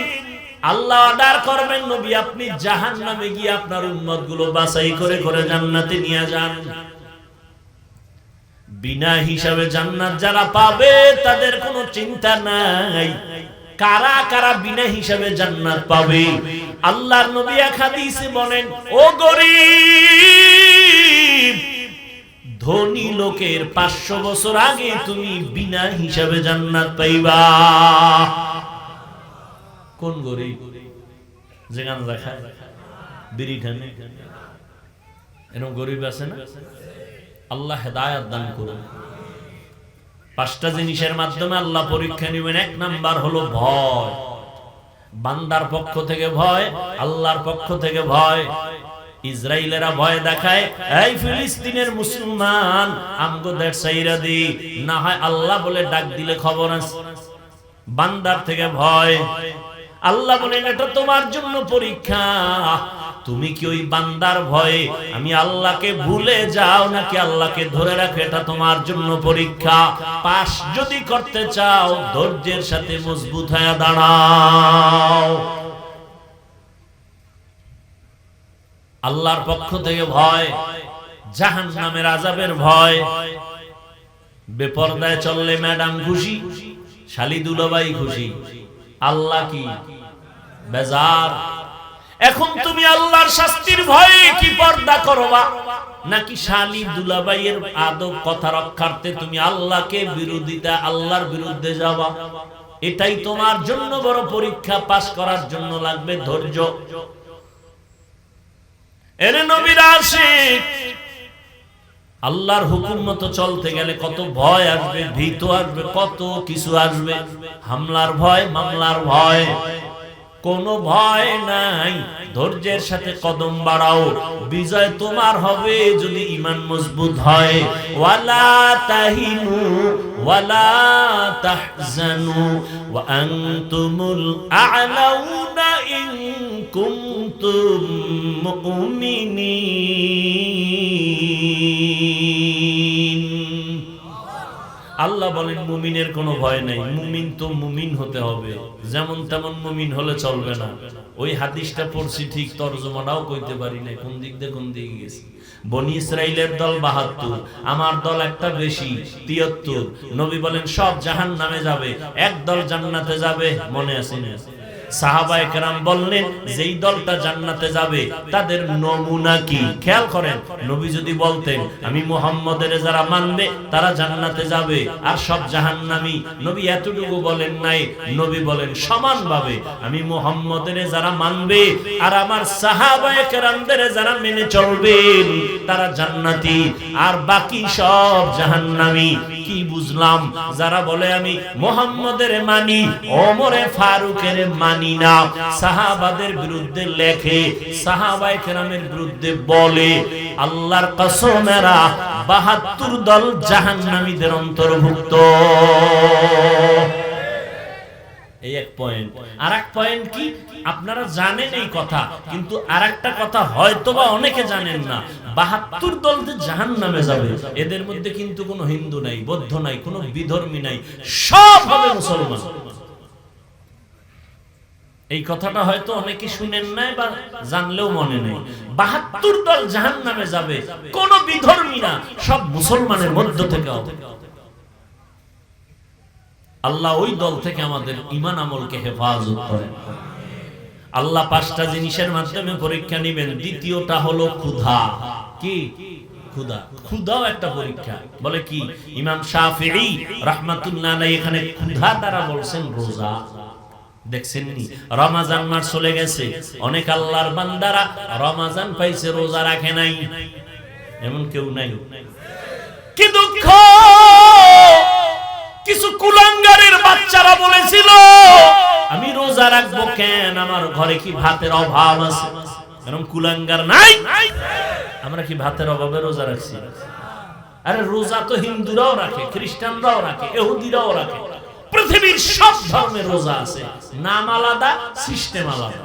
আল্লাহ অর্ডার করবেন, নবী আপনি জাহান্নামে গিয়ে আপনার উম্মতগুলো বাছাই করে করে জান্নাতে নিয়ে যান। বিনা হিসাবে জান্নাত যারা পাবে তাদের কোনো চিন্তা নাই। কারা কারা বিনা হিসাবে জান্নাত পাবে? আল্লাহর নবী এক হাদিসে বলেন, ও গরীব, ধনী লোকের 500 বছর আগে তুমি বিনা হিসাবে জান্নাত পাইবা। কোন গরীব? যে গাঁজা খায়, বিড়ি টানে, এরকম গরীব আছে না? আল্লাহ হেদায়েত দান করুন। পাঁচটা জিনিসের মাধ্যমে আল্লাহ পরীক্ষা নেবেন। এক নাম্বার হলো ভয়। বান্দার পক্ষ থেকে ভয়, আল্লাহর পক্ষ থেকে ভয়। ইসরায়েলেরা ভয় দেখায়, এই ফিলিস্তিনের মুসলমান আমগো দেশ ছাইরা দি, না হয় আল্লাহ বলে ডাক দিলে খবর আছে। বান্দার থেকে ভয়। আল্লাহ বলেন এটা তোমার জন্য পরীক্ষা। তুমি কি ওই বান্দার ভয়ে আমি আল্লাহকে ভুলে যাও নাকি আল্লাহকে ধরে রাখো? এটা তোমার জন্য পরীক্ষা। পাস যদি করতে চাও ধৈর্যের সাথে মজবুত হয়ে দাঁড়াও। আল্লাহর পক্ষ থেকে ভয়, জাহান্নামের আযাবের ভয়। বেপরদায় চললে ম্যাডাম খুশি, শালি দুলাভাই খুশি, আল্লাহ কি বেজার। এখন তুমি আল্লাহর শাস্তির ভয়ে কি পর্দা করবা, নাকি শালি দুলাভাইয়ের আদব কথা রক্ষার্থে তুমি আল্লাহকে বিরোধিতা আল্লাহর বিরুদ্ধে যাবা? এটাই তোমার জন্য বড় পরীক্ষা। পাস করার জন্য লাগবে ধৈর্য। এর নবীর আশিক আল্লাহর হুকুম মতো চলতে গেলে কত ভয় আসবে, ভীত আসবে, কত কিছু আসবে। হামলার ভয়, মামলার ভয়, কোনো ভয় নাই। ধৈর্যের সাথে কদম বাড়াও, বিজয় তোমার হবে যদি ঈমান মজবুত হয়। ওয়ালা তাহিনু ওয়ালা তাহজানু ওয়া আনতুমুল আ'লাউনা ইন কুনতুম মুমিনিন। আল্লাহ বলেন মুমিনের কোনো ভয় নাই। মুমিন তো মুমিন হতে হবে, যেমন তেমন মুমিন হলে চলবে না। ওই হাদিসটা পড়ছি ঠিক, তরজমাটাও কইতে পারি না কোন দিক দিয়ে কোন দিকে গেছি। বনি ইসরাইলের দল ৭২, আমার দল একটা বেশি ৭৩। নবী বলেন সব জাহান্নামে যাবে, এক দল জান্নাতে যাবে। মনে আছে না? সাহাবায়ে কেরাম বললেন যেই দলটা জান্নাতে যাবে তাদের নমুনা কি? খেয়াল করেন, নবী যদি বলতেন আমি মুহাম্মদের যারা মানবে তারা জান্নাতে যাবে আর সব জাহান্নামী, নবী এতটুকু বলেন নাই। নবী বলেন সমানভাবে আমি মুহাম্মদের যারা মানবে আর আমার সাহাবায়ে কেরামদের যারা মেনে চলবেন তারা জান্নাতি আর বাকি সব জাহান্নামী। কি বুঝলাম? যারা বলে আমি মুহাম্মদের মানি, ওমরে ফারুকের মানি না, সাহাবাদের বিরুদ্ধে লেখে, সাহাবায়ে কেরামের বিরুদ্ধে বলে, আল্লাহর কসম এরা ৭২ দল জাহান্নামীদের অন্তর্ভুক্ত। এই এক পয়েন্ট। আর এক পয়েন্ট কি? আপনারা জানেন এই কথা, কিন্তু আরেকটা কথা হয়তোবা অনেকে জানেন না। ৭২ দল যে জাহান্নামে যাবে এদের মধ্যে কিন্তু কোনো হিন্দু নাই, বৌদ্ধ নাই, কোনো বিধর্মী নাই, সব হবে মুসলমান। এই কথাটা হয়তো অনেকে শুনেন নাই বা জানলেও মনে নেই। ৭২ দল জাহান্নামে যাবে, কোনো বিধর্মী না, সব মুসলমানের মধ্য থেকে হবে। আল্লাহ ওই দল থেকে আমাদের ঈমান আমলকে হেফাজত করেন। আল্লাহ ৫টা জিনিসের মাধ্যমে পরীক্ষা নেবেন। দ্বিতীয়টা হলো ক্ষুধা। কি? ক্ষুধা। ক্ষুধাও একটা পরীক্ষা। বলে কি? ইমাম শাফিঈ রাহমাতুল্লাহ আলাইহি এখানে ক্ষুধা দ্বারা বলছেন রোজা। দেখছেন নি? রমজান মাস চলে গেছে, অনেক আল্লাহর বান্দারা রমজান পাইছে, রোজা রাখে নাই। এমন কেউ নাই? কি দুঃখ! কিছু কুলাঙ্গারের বাচ্চারা বলেছিল আমি রোজা রাখবো কেন, আমার ঘরে কি ভাতের অভাব আছে? এরকম কুলাঙ্গার নাই? আমরা কি ভাতের অভাবে রোজা রাখছি? আরে রোজা তো হিন্দুরাও রাখে, খ্রিস্টানরাও রাখে, ইহুদিরাও রাখে, পৃথিবীর সব ধর্মের রোজা আছে, নাম আলাদা, সিস্টেম আলাদা।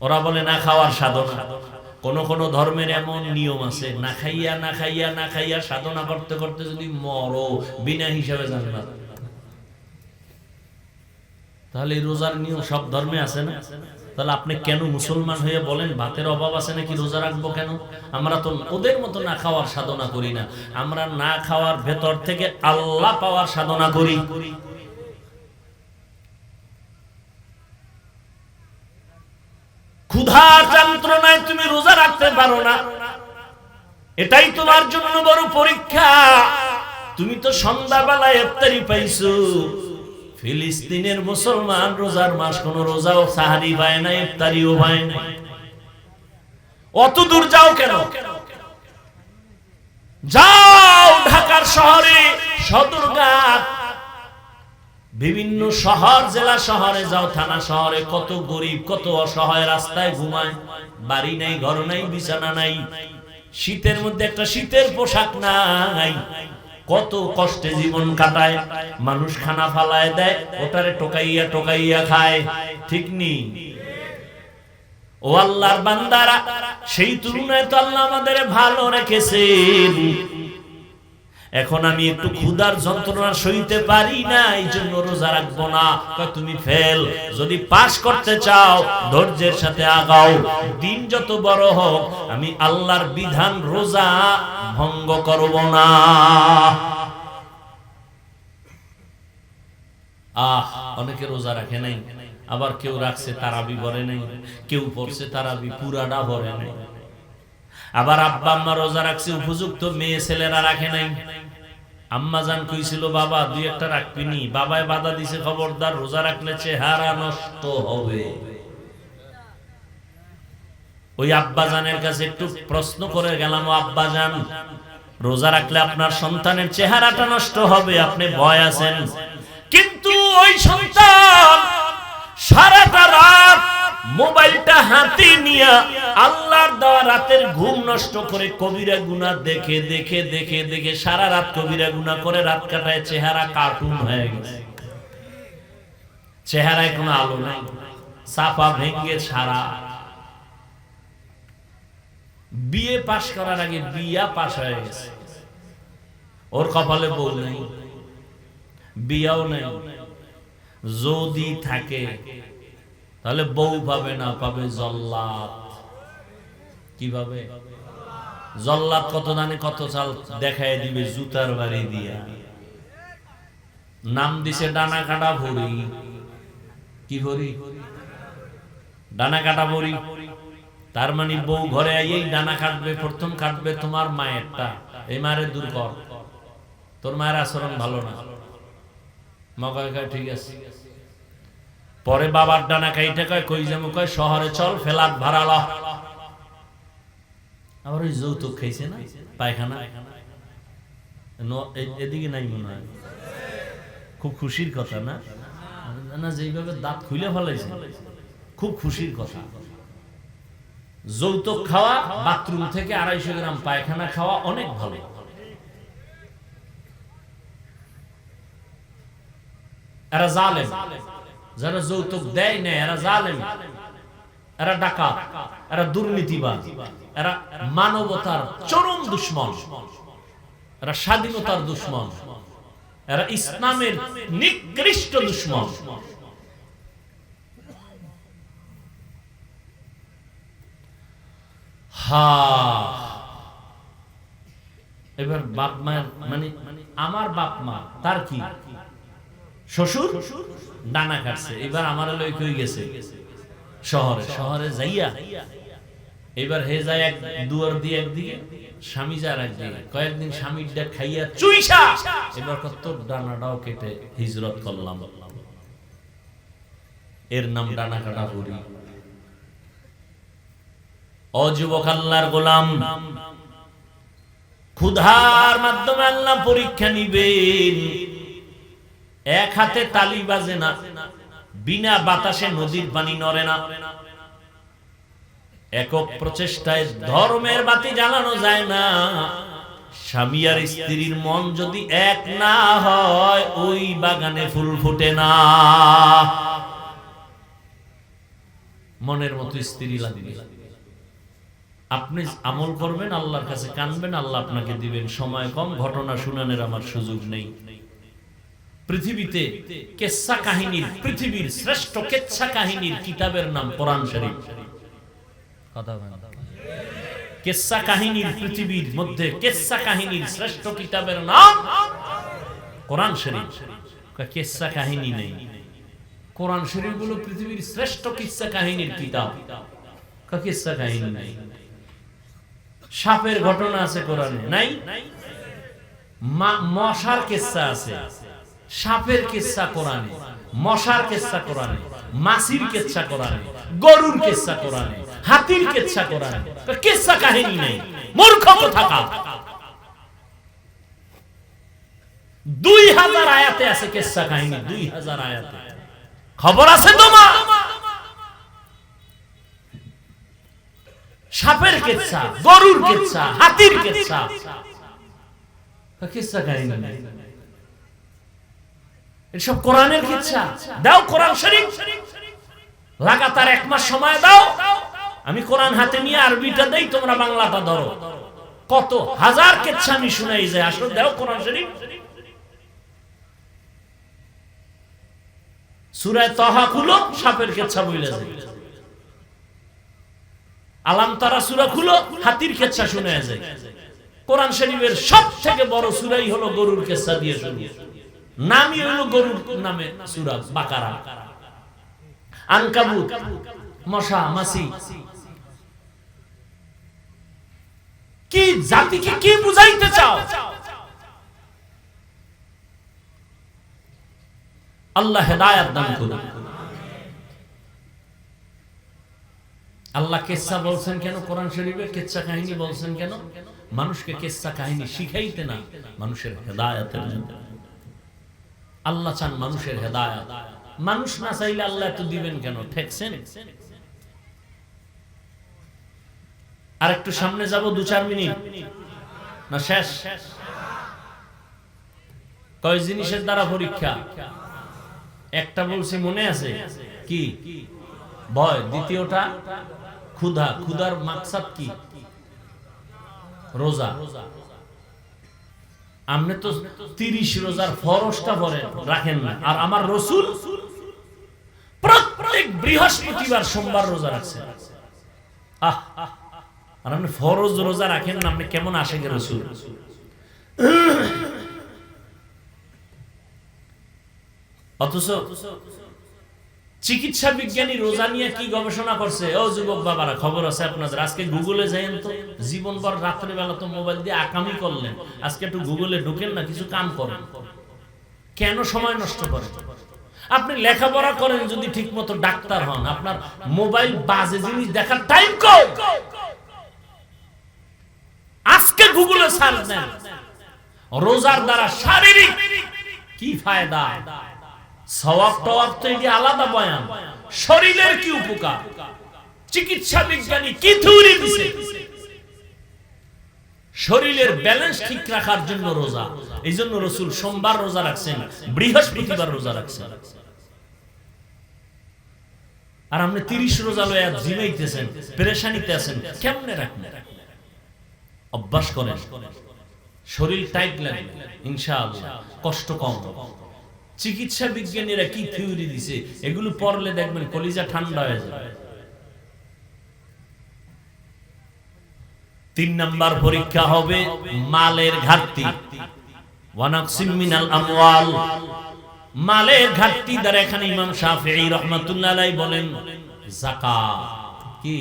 ওরা বলে না খাওয়ার সাধনা। কোন কোন ধর্মের এমন নিয়ম আছে, না খাইয়া না খাইয়া না খাইয়া সাধনা করতে করতে যদি মরো বিনা হিসাবে জান্নাত। তাহলে রোজার নিয়ম সব ধর্মে আছে না? তাহলে আপনি কেন মুসলমান হয়ে বলেন ভাতের অভাব আছে নাকি রোজা রাখবো কেন? আমরা তো ওদের মতো না খাওয়ার সাধনা করি না, আমরা না খাওয়ার ভেতর থেকে আল্লাহ পাওয়ার সাধনা করি। ক্ষুধার যন্ত্রণায় তুমি রোজা রাখতে পারো না, এটাই তোমার জন্য বড় পরীক্ষা। তুমি তো সন্ধ্যাবেলায় ইফতারি পাইছো, ফিলিস্তিনের মুসলমান রোজার মাস কোন রোজাও সাহারি পায় না, ইফতারিও পায় না। অত দূর যাও কেন? যাও ঢাকার শহরে সদরঘাট, বিভিন্ন শহর জেলা শহরে যাও, থানা শহরে, কত গরিব কত অসহায় রাস্তায় ঘুমায়, বাড়ি নাই, ঘর নাই, বিছানা নাই, শীতের মধ্যে একটা শীতের পোশাক নাই, কত কষ্টে জীবন কাটায়। মানুষ খানা ফালায় দেয়, ওটারে টোকাইয়া টোকাইয়া খায়। ঠিক নি? ও আল্লাহর বান্দারা, সেই তুলনায় তো আল্লাহ আমাদের ভালো রেখেছেন। এখন আমি একটু ক্ষুধার যন্ত্রণা সইতে পারি না, এই জন্য রোজা রাখবো না। তুমি ফেল। যদি পাস করতে চাও ধৈর্যের সাথে আগাও, দিন যত বড় হোক আমি আল্লাহর বিধান রোজা ভঙ্গ করব না। অনেকে রোজা রাখে নাই, আবার কেউ রাখছে তারাবি ভরে নাই, কেউ পড়ছে তারাবি পুরাটা ভরে নাই। আবার আব্বা আম্মা রোজা রাখছে, উপযুক্ত মেয়ে ছেলেরা রাখে নাই। আম্মা জান কইছিল বাবা দুই একটা রাখবিনি, বাবায় বাধা দিছে, খবরদার রোজা রাখলে চেহারা নষ্ট হবে। ওই আব্বা জানের কাছে একটু প্রশ্ন করে গেলাম, আব্বা জান রোজা রাখলে আপনার সন্তানের চেহারাটা নষ্ট হবে, আপনি ভয় আছেন। কিন্তু ওই সন্তান সারাটা রাত মোবাইলটা হাতে নিয়ে আল্লাহর দেওয়া রাতের ঘুম নষ্ট করে কবিরা গুনাহ দেখে দেখে দেখে দেখে সারা রাত কবিরা গুনাহ করে রাত কাটায়, চেহারা কার্টুন হয়ে গেছে, চেহারায় কোনো আলো নাই, সাফা ভেঙ্গে সারা। বিয়ে পাশ করার আগে বিয়া পাশ হয়ে গেছে, ওর কপালে বউ নেই, বিয়াও নেই। যদি থাকে তাহলে বউ পাবে না, পাবে জল্লাদ। কিভাবে? জল্লাদ কত দানে কত চাল দেখায় দিবে জুতার বাড়ি দিয়া। নাম দিছে ডানা কাটা ভরি। কি করি? ডানা কাটা বড়ি। তার মানে বউ ঘরে আইয়েই ডানা কাটবে, প্রথম কাটবে তোমার মায়েরটা। এই মায়ের দূর কর, তোর মায়ের আচরণ ভালো না। মগায় কয় ঠিক আছে। পরে বাবার ডানা কাইটা কয় কই যাবো, কয় শহরে চল, ফেলাত ভাড়া ল। আবার ওই যৌতুক খাইছে না পায়খানা, এদিকে নাই মনে হয়। খুব খুশির কথা না, না যেইভাবে দাঁত খুলে ফেলাইছে, খুব খুশির কথা। যৌতুক খাওয়া, বাথরুম থেকে 250 গ্রাম পায়খানা খাওয়া অনেক ভালো। এরা জালেম, যারা যৌতুক দেয় না এরা জালেম, এরা ডাকাত, এরা দুর্নীতিবাজ, এরা মানবতার চরম দুশ্মন, এরা স্বাধীনতার দুশ্মন, এরা ইসলামের নিকৃষ্ট দুশ্মন। এবার বাপ মায়ের মানে আমার বাপ মা, তার কি শ্বশুর ডানা কাটছে, এবার আমার লই কই গেছে শহরে। শহরে যাইয়া এবার হে যায় এক দুয়ার দিয়ে একদিকে, স্বামী যার একদিকে। কয়েকদিন স্বামীরটা খাইয়া চুইসা এবার কত ডানাটাও কেটে হিজরত করলাম। এর নাম ডানা কাটা করি। অযুবক আল্লাহর গোলাম, ক্ষুধার মাধ্যমে আল্লাহ পরীক্ষা নিবেন। এক হাতে তালি বাজে না, বিনা বাতাসে নদীর পানি নড়ে না। একক প্রচেষ্টায় ধর্মের বাতি জ্বালানো যায় না। স্বামী আর স্ত্রীর মন যদি এক না হয়, ওই বাগানে ফুল ফুটে না। মনের মতো স্ত্রী লাগবে। আপনি আমল করবেন, আল্লাহর কাছে কানবেন, আল্লাহ আপনাকে দিবেন। সময় কম, ঘটনা শুনানোর আমার সুযোগ নেই। পৃথিবীতে কেচ্ছা কাহিনীর, পৃথিবীর শ্রেষ্ঠ কেচ্ছা কাহিনীর কিতাবের নাম কোরআন শরীফ। কথা বলেন, কেচ্ছা কাহিনীর পৃথিবীর মধ্যে কেচ্ছা কাহিনীর শ্রেষ্ঠ কিতাবের নাম কোরআন শরীফ। কেচ্ছা কাহিনী নেই, কোরআন শরীফ গুলো পৃথিবীর শ্রেষ্ঠ কিচ্ছা কাহিনীর কিতাব। কেচ্ছা কাহিনী নাই। সাপের ঘটনা আছে কোরআনে, নাই? মশার কেচ্ছা আছে, সাপের কেচ্ছা কোরআনে, মশার কেচ্ছা কোরআনে, মাছির কেচ্ছা কোরআনে, গরুর কেচ্ছা কোরআনে, হাতির কেচ্ছা কোরআনে। কেচ্ছা কাহিনী নেই, মূর্খ কোথাকার। 2000 আয়াতে আছে কেচ্ছা কাহিনী, 2000 আয়াতে। খবর আছে তোমার? সাপের কেচ্ছা, গরুর কেচ্ছা, হাতির কেচ্ছা, কেচ্ছা কাহিনী নেই। এসব কোরআনের কিচ্ছা। দাও কোরআন শরীফ, লাগাতার 1 মাস সময় দাও, আমি কোরআন হাতে নিয়ে আরবিটা দেই, তোমরা বাংলাটা ধরো। কত হাজার কিচ্ছা আমি শুনাই যায়। আসলে দাও কোরআন শরীফ। সূরা তাহা খুলো, সাপের কিচ্ছা বইলা যায়। আলাম তারা সূরা খুলো, হাতির কিচ্ছা শোনা যায়। কোরআন শরীফের সবথেকে বড় সূরাই হলো গরুর কিচ্ছা দিয়ে শুরু। নামই হলো গরুর নামে সূরা বাকারা। আনকাবুত, মশা মাছি। কি জাতিকে কি বুঝাইতে চাও? আল্লাহ হেদায়েত দান করুন। আল্লাহ কিচ্ছা বলছেন কেন কোরআন শরীফে? কিচ্ছা কাহিনী বলছেন কেন? মানুষকে কিচ্ছা কাহিনী শিখাইতে না, মানুষের হেদায়েতের জন্য। আল্লাহ চান মানুষের হেদায়েত। মানুষ না চাইলে আল্লাহ তো দিবেন কেন? ঠেকছেন। আর একটু সামনে যাব, 2-4 মিনিট না শেষ? কয় জিনিসের দ্বারা পরীক্ষা? একটা বলছি মনে আছে কি? ভয়। দ্বিতীয়টা ক্ষুধা। ক্ষুধার মাকসাদ কি? রোজা। আপনি তো 30 রোজার ফরজটা পড়েন, রাখেন না। আর আমার রাসূল প্রত্যেক বৃহস্পতিবার সোমবার রোজা রাখছেন। আর আপনি ফরজ রোজা রাখেন না, আপনি কেমন আশিক রাসূল? অথচ চিকিৎসা বিজ্ঞানী রোজা নিয়ে কি গবেষণা করছে? ও যুবক বাবারা, খবর আছে আপনাদের, আজকে গুগলে যাইেন তো। জীবনভর রাত্রে বেলা তো মোবাইল দিয়ে আকামি করলেন, আজকে একটু গুগলে ঢুকেন না, কিছু কাম করেন। কেন সময় নষ্ট করেন? আপনি লেখাপড়া করেন, যদি ঠিক মতো ডাক্তার হন, আপনার মোবাইল বাজে জিনিস দেখার টাইম কই? আজকে গুগলে সার্চ দেন রোজার দ্বারা শারীরিক কি ফায়দা, সওয়াব টওয়াব তো এটি আলাদা বয়ান, শরীরের কি উপকার, চিকিৎসা বিজ্ঞানী কি থিওরি দিছে শরীরের ব্যালেন্স ঠিক রাখার জন্য রোজা। এই জন্য রাসূল সোমবার রোজা রাখছেন, বৃহস্পতিবার রোজা রাখছেন। আর আপনি 30 রোজা লয়া জিমাইতেছেন, পেরেশানিতে আছেন, কেমনে রাখবেন? অভ্যাস করেন, শরীর টাইট লাগবে, ইনশাআল্লাহ কষ্ট কম। চিকিৎসা বিজ্ঞানীরা কি থিওরি দিছে এগুলো পড়লে দেখবেন কলিজা ঠান্ডা হয়ে যাবে। 3 নাম্বার পরীক্ষা হবে মালের ঘাটতি। ওয়ানাকসিম মিনাল আমওয়াল, মালের ঘাটতি দ্বারা এখানে ইমাম শাফিঈ রাহমাতুল্লাহ আলাইহি বলেন যাকাত। কি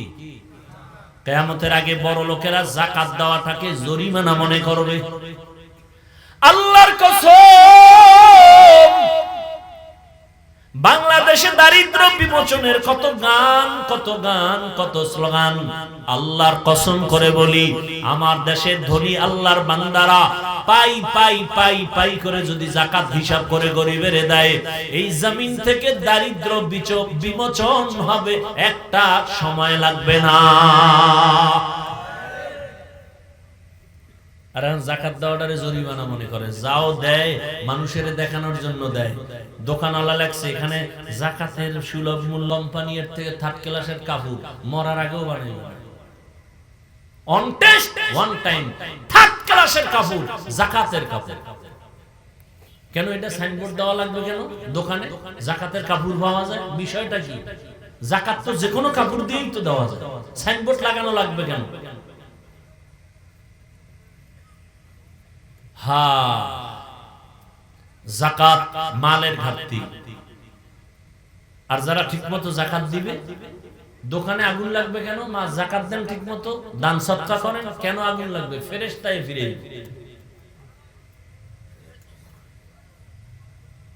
কিয়ামতের আগে বড় লোকেরা যাকাত দেওয়াটাকে জরিমানা মনে করবে। আল্লাহর কসম, বাংলাদেশে দারিদ্র বিমোচনের কত গান, কত গান, কত স্লোগান। আল্লাহর কসম করে বলি, আমার দেশের ধনী আল্লাহর বান্দারা পাই পাই পাই পাই করে যদি যাকাত হিসাব করে গরিবের দেয়, এই জমিন থেকে দারিদ্র বিমোচন হবে, একটা সময় লাগবে না। আর যাকাত দেওয়াটারে জরিমানা মনে করে, যাও দেয় মানুষের দেখানোর জন্য দেয়। দোকানওয়ালা লাগছে এখানে যাকাতের সুলভ মূল্য, কোম্পানির থেকে 3rd ক্লাসের কাপড় মরার আগেও বানাই, on test one time 3rd ক্লাসের কাপড়, যাকাতের কাপড়। কেন এটা সাইনবোর্ড দেওয়া লাগবে? কেন দোকানে যাকাতের কাপড় পাওয়া যায়? বিষয়টা কি? যাকাত তো যে কোনো কাপড় দিয়েই তো দেওয়া যায়, সাইনবোর্ড লাগানো লাগবে কেন? যাকাত মালের ঘাটতি। আর যারা ঠিকমতো যাকাত দিবে, দোকানে আগুন লাগবে কেন? মা যাকাত দেন ঠিকমতো, দান সদকা করেন, কেন আগুন লাগবে? ফেরেশতায় ফিরে,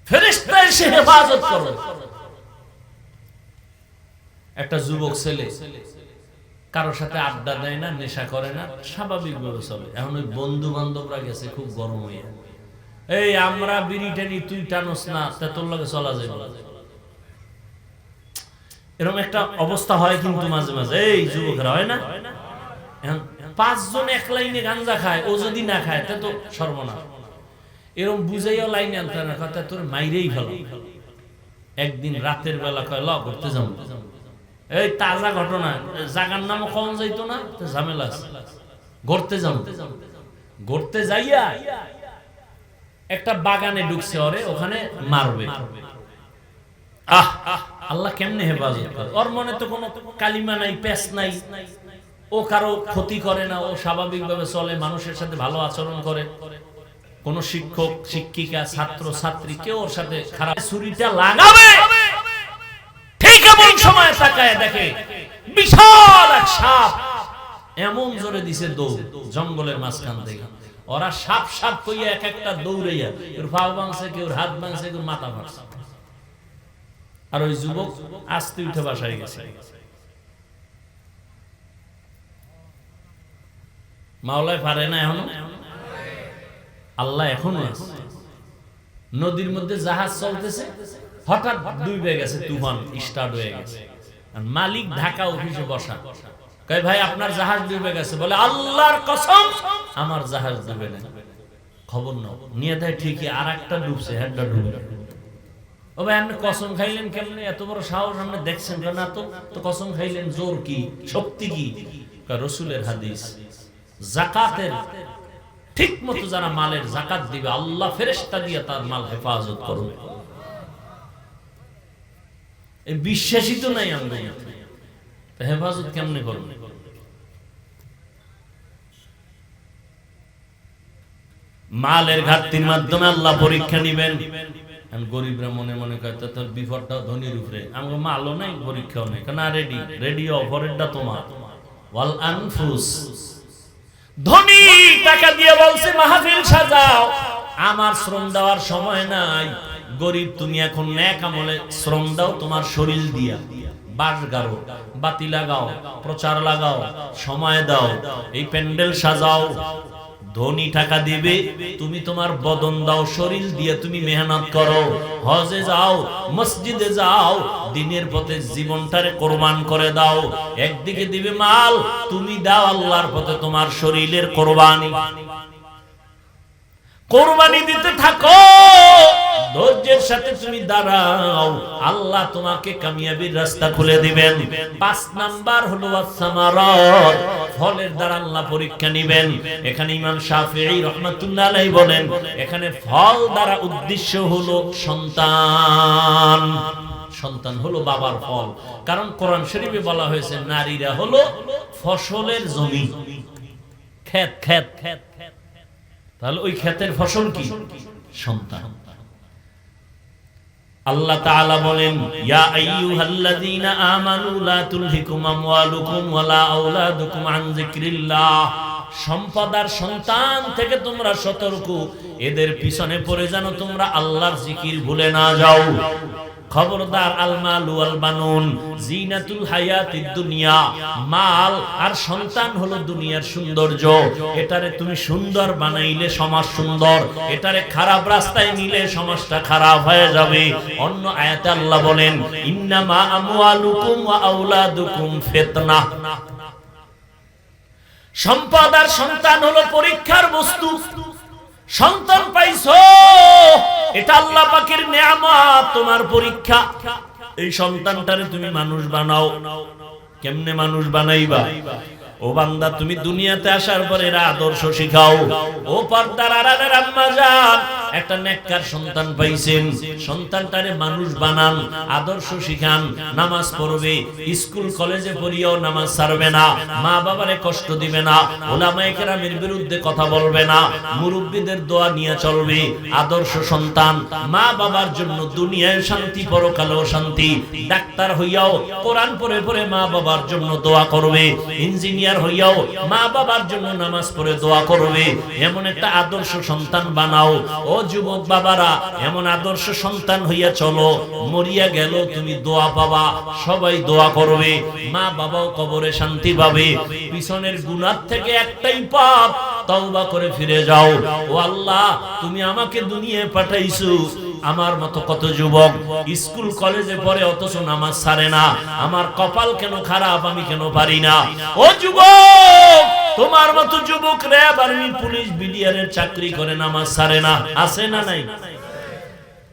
ফেরেশতায় সে হেফাজত করে। একটা যুবক ছেলে কারোর সাথে আড্ডা দেয় না, নেশা করে না, স্বাভাবিকভাবে চলে। এখন ওই বন্ধু বান্ধবরা গেছে খুব গরম হইয়া, এই আমরা বিড়ি টানি, তুই টানোস না, তা তোর লগে চলা যায়। এরকম একটা অবস্থা হয় কিন্তু মাঝে মাঝে, এই যুবকরা হয় না? এখন 5 জন এক লাইনে গাঞ্জা খায়, ও যদি না খায় তা তো সর্বনাশ। এরকম বুঝাইয়া লাইনে আনতে না, কথা তোর মাইরেই ফেল। একদিন রাতের বেলা কয় ল ঘুরতে যাবো, এই তাজা ঘটনা, জাগার নামও কম যাইতো না, ঝামেলা আছে, ঘুরতে যাবো। ঘুরতে যাইয়া একটা বাগানে ঢুকছে, ওরে ওখানে মারবে। আল্লাহ কেমনে হেফাজত করে? ওর মনে তো কোনো কালিমা নাই, পেশ নাই, ও কারো ক্ষতি করে না, ও স্বাভাবিকভাবে চলে, মানুষের সাথে ভালো আচরণ করে। কোন শিক্ষক শিক্ষিকা ছাত্র ছাত্রী কেউ ওর সাথে খারাপ। ছুরিটা লাগাবে, ঠিক এমন সময় তাকায় দেখে বিশাল এক সাপ এমন জোরে দিছে দৌড়, জঙ্গলের মাঝখান থেকে। ওরা সাপ সাপ কইয়া এক একটা দৌড়াইয়া, কেউ পা ভাঙছে, কেউ হাত ভাঙছে, কেউ মাথা ভাঙছে। আর ওই যুবক আস্তে উঠে বাসায় গেছে। মাওলায় পারে না এখনো, আল্লাহ এখনো আছে। নদীর মধ্যে জাহাজ চলতেছে, হঠাৎ ডুবে গেছে, তুফান স্টার্ট হয়ে গেছে। মালিক ঢাকা অফিসে বসা, কয় ভাই আপনার জাহাজ ডুবে গেছে। বলে আল্লাহর কসম আমার জাহাজ ডুবে না। খবর নাও, নিয়ে দেয় ঠিকই আর একটা ডুবছে, হেডটা ডুবে। ও ভাই আপনি কসম খাইলেন কেমনে? এত বড় সাহস আপনি দেখছেন না? তো কসম খাইলেন, জোর কি, শক্তি কি? রাসূলের হাদিস, যাকাতের ঠিক মতো যারা মালের যাকাত দিবে, আল্লাহ ফেরেশতা দিয়ে তার মাল হেফাজত করবে। এই বিশ্বাসী তো নাই আমরা, হেফাজত কেমনে করবে? মালের ঘাটতির মাধ্যমে আল্লাহ পরীক্ষা নিবেন। গরিবরা মনে মনে কয় তোর বিপদটা ধনীর উপরে, আমাকে মালও নাই পরীক্ষাও নেই, কেন রেডি রেডিও পরেরটা তোমার। ওয়াল আনফুস, ধনী টাকা দিয়ে বলছে মাহফিল সাজাও, আমার শ্রম দেওয়ার সময় নাই। গরিব তুমি এখন নেক আমলে শ্রম দাও, তোমার শরীর দিয়া বাঁশ গাড়ো, বাতি লাগাও, প্রচার লাগাও, সময় দাও, এই প্যান্ডেল সাজাও। ধনী টাকা দিবে, তুমি তোমার বদন দাও, শরীর দিয়ে তুমি মেহনত করো, হজে যাও, মসজিদে যাও, দিনের পথে জীবনটারে কোরবান করে দাও। একদিকে দিবে মাল, তুমি দাও আল্লাহর পথে তোমার শরীরের কোরবানি। কোরবানি দিতে থাকো, ধৈর্যের সাথে তুমি দাঁড়াও, আল্লাহ তোমাকে কামিয়াবির রাস্তা খুলে দিবেন। 5 নাম্বার হলো আস-সামারাত, ফলের দ্বারা আল্লাহ পরীক্ষা নেবেন। এখানে ইমাম শাফিঈ রাহমাতুল্লাহ আলাইহি বলেন, এখানে ফল দ্বারা উদ্দেশ্য হলো সন্তান। সন্তান হলো বাবার ফল, কারণ কোরআন শরীফে বলা হয়েছে নারীরা হলো ফসলের জমি, ক্ষেত ক্ষেত ক্ষেত। তাহলে ওই ক্ষেতের ফসল কি? সন্তান। আল্লাহ তাআলা বলেন, ইয়া আইয়ুহাল্লাযীনা আমানু লা তুলহিকুম আমওয়ালুকুম ওয়ালা আওলাদুকুম আন যিকরিল্লাহ। সম্পদ আর সন্তান থেকে তোমরা সতর্ক, এদের পিছনে পড়ে যেন তোমরা আল্লাহর জিকির ভুলে না যাও। খবরদার, আল মালু ওয়াল বানুন জিনাতুল হায়াতিদ দুনিয়া। মাল আর সন্তান হলো দুনিয়ার সৌন্দর্য। এটারে তুমি সুন্দর বানাইলে সমাজ সুন্দর, এটারে খারাপ রাস্তায় নিলে সমাজটা খারাপ হয়ে যাবে। অন্য আয়াতে আল্লাহ বলেন, ইন্নামা আমওয়ালুকুম ওয়া আওলাদুকুম ফিতনাহ। সম্পদ আর সন্তান হলো পরীক্ষার বস্তু। সন্তান পাইছো, এটা আল্লাহ পাকের নিয়ামত, তোমার পরীক্ষা। এই সন্তানটারে তুমি মানুষ বানাও। কেমনে মানুষ বানাইবা? ও বান্দা, তুমি দুনিয়াতে আসার পরে এরা আদর্শ শিখাও। ও পর্দার আড়ালের আম্মা জান, একটা নেককার সন্তান পাইছেন, সন্তানটারে মানুষ বানান, আদর্শ শিখান, নামাজ পড়বে, স্কুল কলেজে পড়িয়াও নামাজ ছাড়বে না, মা বাবারে কষ্ট দিবে না, ওলামায়ে কেরামের বিরুদ্ধে কথা বলবে না, মুরব্বিদের দোয়া নিয়ে চলবে। আদর্শ সন্তান মা বাবার জন্য দুনিয়ায় শান্তি, পরকালেও শান্তি। ডাক্তার হইয়াও কোরআন পড়ে পড়ে মা বাবার জন্য দোয়া করবে, ইঞ্জিনিয়ার হইয়াও মা বাবার জন্য নামাজ পড়ে দোয়া করবে। এমন একটা আদর্শ সন্তান বানাও। ও যুবক বাবারা, এমন আদর্শ সন্তান হইয়া চলো, মরিয়া গেল তুমি দোয়া পাবা, সবাই দোয়া করবে, মা বাবাও কবরে শান্তি পাবে। পিছনের গুনাহ থেকে একটাই পাপ, তওবা করে ফিরে যাও। ও আল্লাহ, তুমি আমাকে দুনিয়ায় পাঠাইছো, আমার মতো কত যুবক স্কুল কলেজে পড়ে অথচ নামাজ ছাড়ে না। আমার কপাল কেন খারাপ, আমি কেন পারি না? ও যুবক, তোমার মতো যুবক র্যাব আর্মি পুলিশ বিডিআরের চাকরি করে নামাজ ছাড়ে না, আছে না নাই?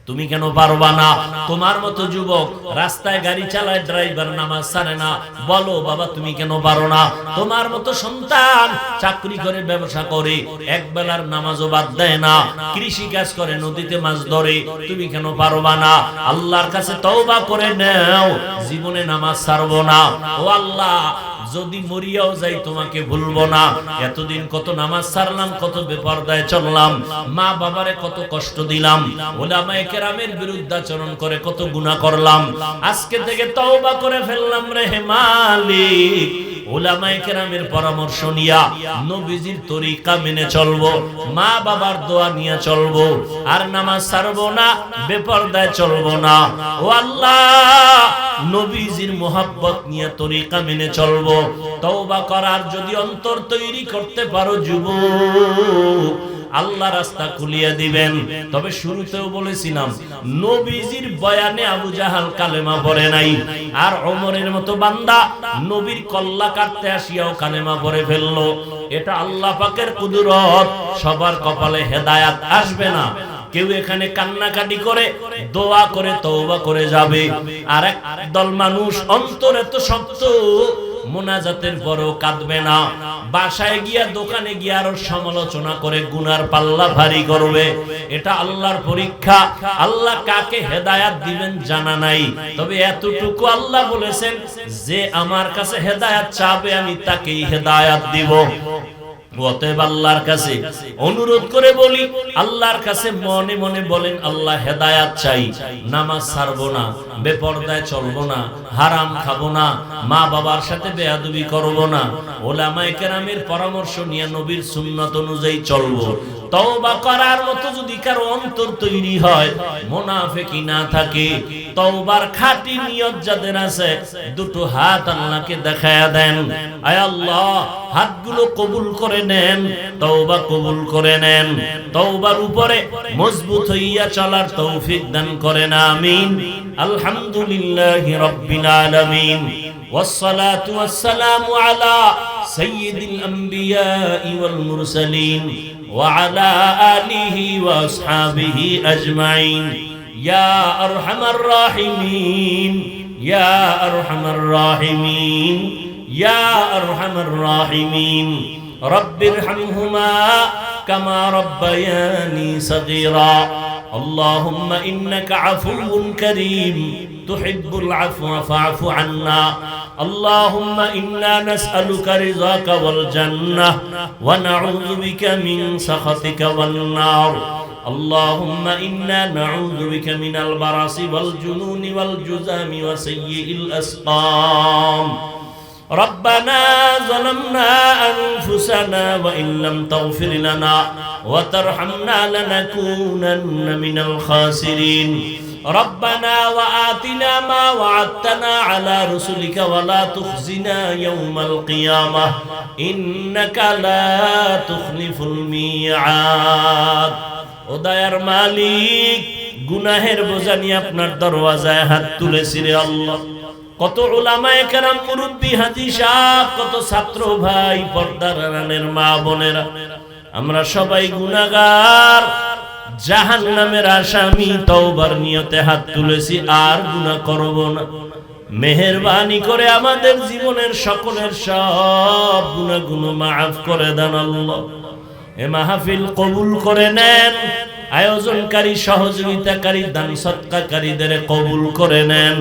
তুমি কেন পারবা না? তোমার মতো যুবক রাস্তায় গাড়ি চালায়, ড্রাইভার, নামাজ ছাড়ে না, বলো বাবা তুমি কেন পারো না? তোমার মতো সন্তান চাকরি করে, ব্যবসা করে, এক বেলার নামাজও বাদ দেয় না, কৃষি কাজ করে, নদীতে মাছ ধরে, তুমি কেন পারবা না? আল্লাহর কাছে তওবা করে নাও, জীবনে নামাজ ছাড়বো না। ও আল্লাহ, যদি মরিয়াও যাই তোমাকে ভুলবো না। এতদিন কত নামাজ ছাড়লাম, কত বেপরদায় চললাম, মা বাবারে কত কষ্ট দিলাম, ওলামায়ে কেরামের বিরুদ্ধাচরণ করে কত গুনাহ করলাম। আজকে থেকে তওবা করে ফেললাম রে মালিক। ওলামায়ে কেরামের পরামর্শ নিয়া নবীজির তরিকা মেনে চলবো, মা বাবার দোয়া নিয়ে চলবো, আর নামাজ ছাড়বো না, বেপরদায় চলবো না। ও আল্লাহ, নবীজির মোহাব্বত নিয়ে তরিকা মেনে চলবো। তওবা করার যদি অন্তর তৈরি করতে পারো যুবক, আল্লাহ রাস্তা খুলিয়ে দিবেন। তবে শুরুতেও বলেছিলাম, নবীজির বয়ানে আবু জাহাল কালেমা পড়ে নাই, আর ওমরের মতো বান্দা নবীর কল্লা কাটতে আসিয়াও কালেমা পড়ে ফেললো। এটা আল্লাহ পাকের কুদরত। সবার কপালে হেদায়াত আসবে না। কেউ এখানে কান্নাকাটি করে, দোয়া করে, তওবা করে যাবে, আর এক দল মানুষ অন্তরে তো শক্ত, মুনাজাতের পরও কাঁদবে না, বাসায় গিয়া, দোকানে গিয়া আরো সমালোচনা করে গুনার পাল্লা ভারী করবে। এটা আল্লাহর পরীক্ষা। আল্লাহ কাকে হেদায়াত দিবেন জানা নাই, তবে এতটুকু আল্লাহ বলেছেন, যে আমার কাছে হেদায়াত চাবে আমি তাকেই হেদায়াত দিব। অতএব আল্লাহর কাছে অনুরোধ করে বলি, আল্লাহর কাছে মনে মনে বলেন, আল্লাহ হেদায়াত চাই, নামাজ ছাড়বো না, বেপরদায় চলবো না, হারাম খাবো না, মা বাবার সাথে বেয়াদবি করবো না, ওলামায়ে কেরামের পরামর্শ নিয়ে নবীর সুন্নাত অনুযায়ী চলবো। তওবা করার মতো যদি কারো অন্তর তৈরি হয়, মুনাফিকি না থাকে, তওবার খাঁটি নিয়ত যাদের আছে, দুটো হাত আল্লাহকে দেখায়া দেন, আয় আল্লাহ হাতগুলো কবুল করে নেন, তওবা কবুল করে নেন, তওবার উপরে মজবুত হইয়া চলার তৌফিক দান করেন, আমিন। আলহামদুলিল্লাহি রাব্বিল আলামিন, والصلاة والسلام على سيد الأنبياء والمرسلين وعلى آله وأصحابه أجمعين يا أرحم الراحمين يا أرحم الراحمين يا أرحم الراحمين رب ارحمهما كما ربياني صغيرا اللهم إنك عفو كريم تحب العفو فاعف عنا اللهم إنا نسألك رضاك والجنة ونعوذ بك من سخطك والنار اللهم إنا نعوذ بك من البرص والجنون والجذام وسيء الأسقام ربنا ظلمنا أنفسنا وإن لم تغفر لنا وترحمنا لنكونن من الخاسرين ربنا وآتنا ما وعدتنا على رسلك ولا تخزنا يوم القيامة إنك لا تخلف الميعاد ও দয়ার মালিক, গুনাহের বোঝা নিয়ে আপনার দরওয়াজায় হাত তুলেছি রে আল্লাহ। কত উলামায়ে কেরাম, মুরব্বি, হাজী সাহেব, কত ছাত্র ভাই, পর্দার আড়ালের মা বোনেরা, আমরা সবাই গুনাহগার, জাহান্নামের আসামি। তওবার নিয়তে হাত তুলেছি, আর গুনাহ করব না। মেহেরবানি করে আমাদের জীবনের সকলের সব গুনাহগুলো মাফ করে দেন আল্লাহ। এ মাহফিল কবুল করে নেন, আয়োজনকারী, সহযোগিতাকারী, দান সদকাকারীদের কবুল করে নেন।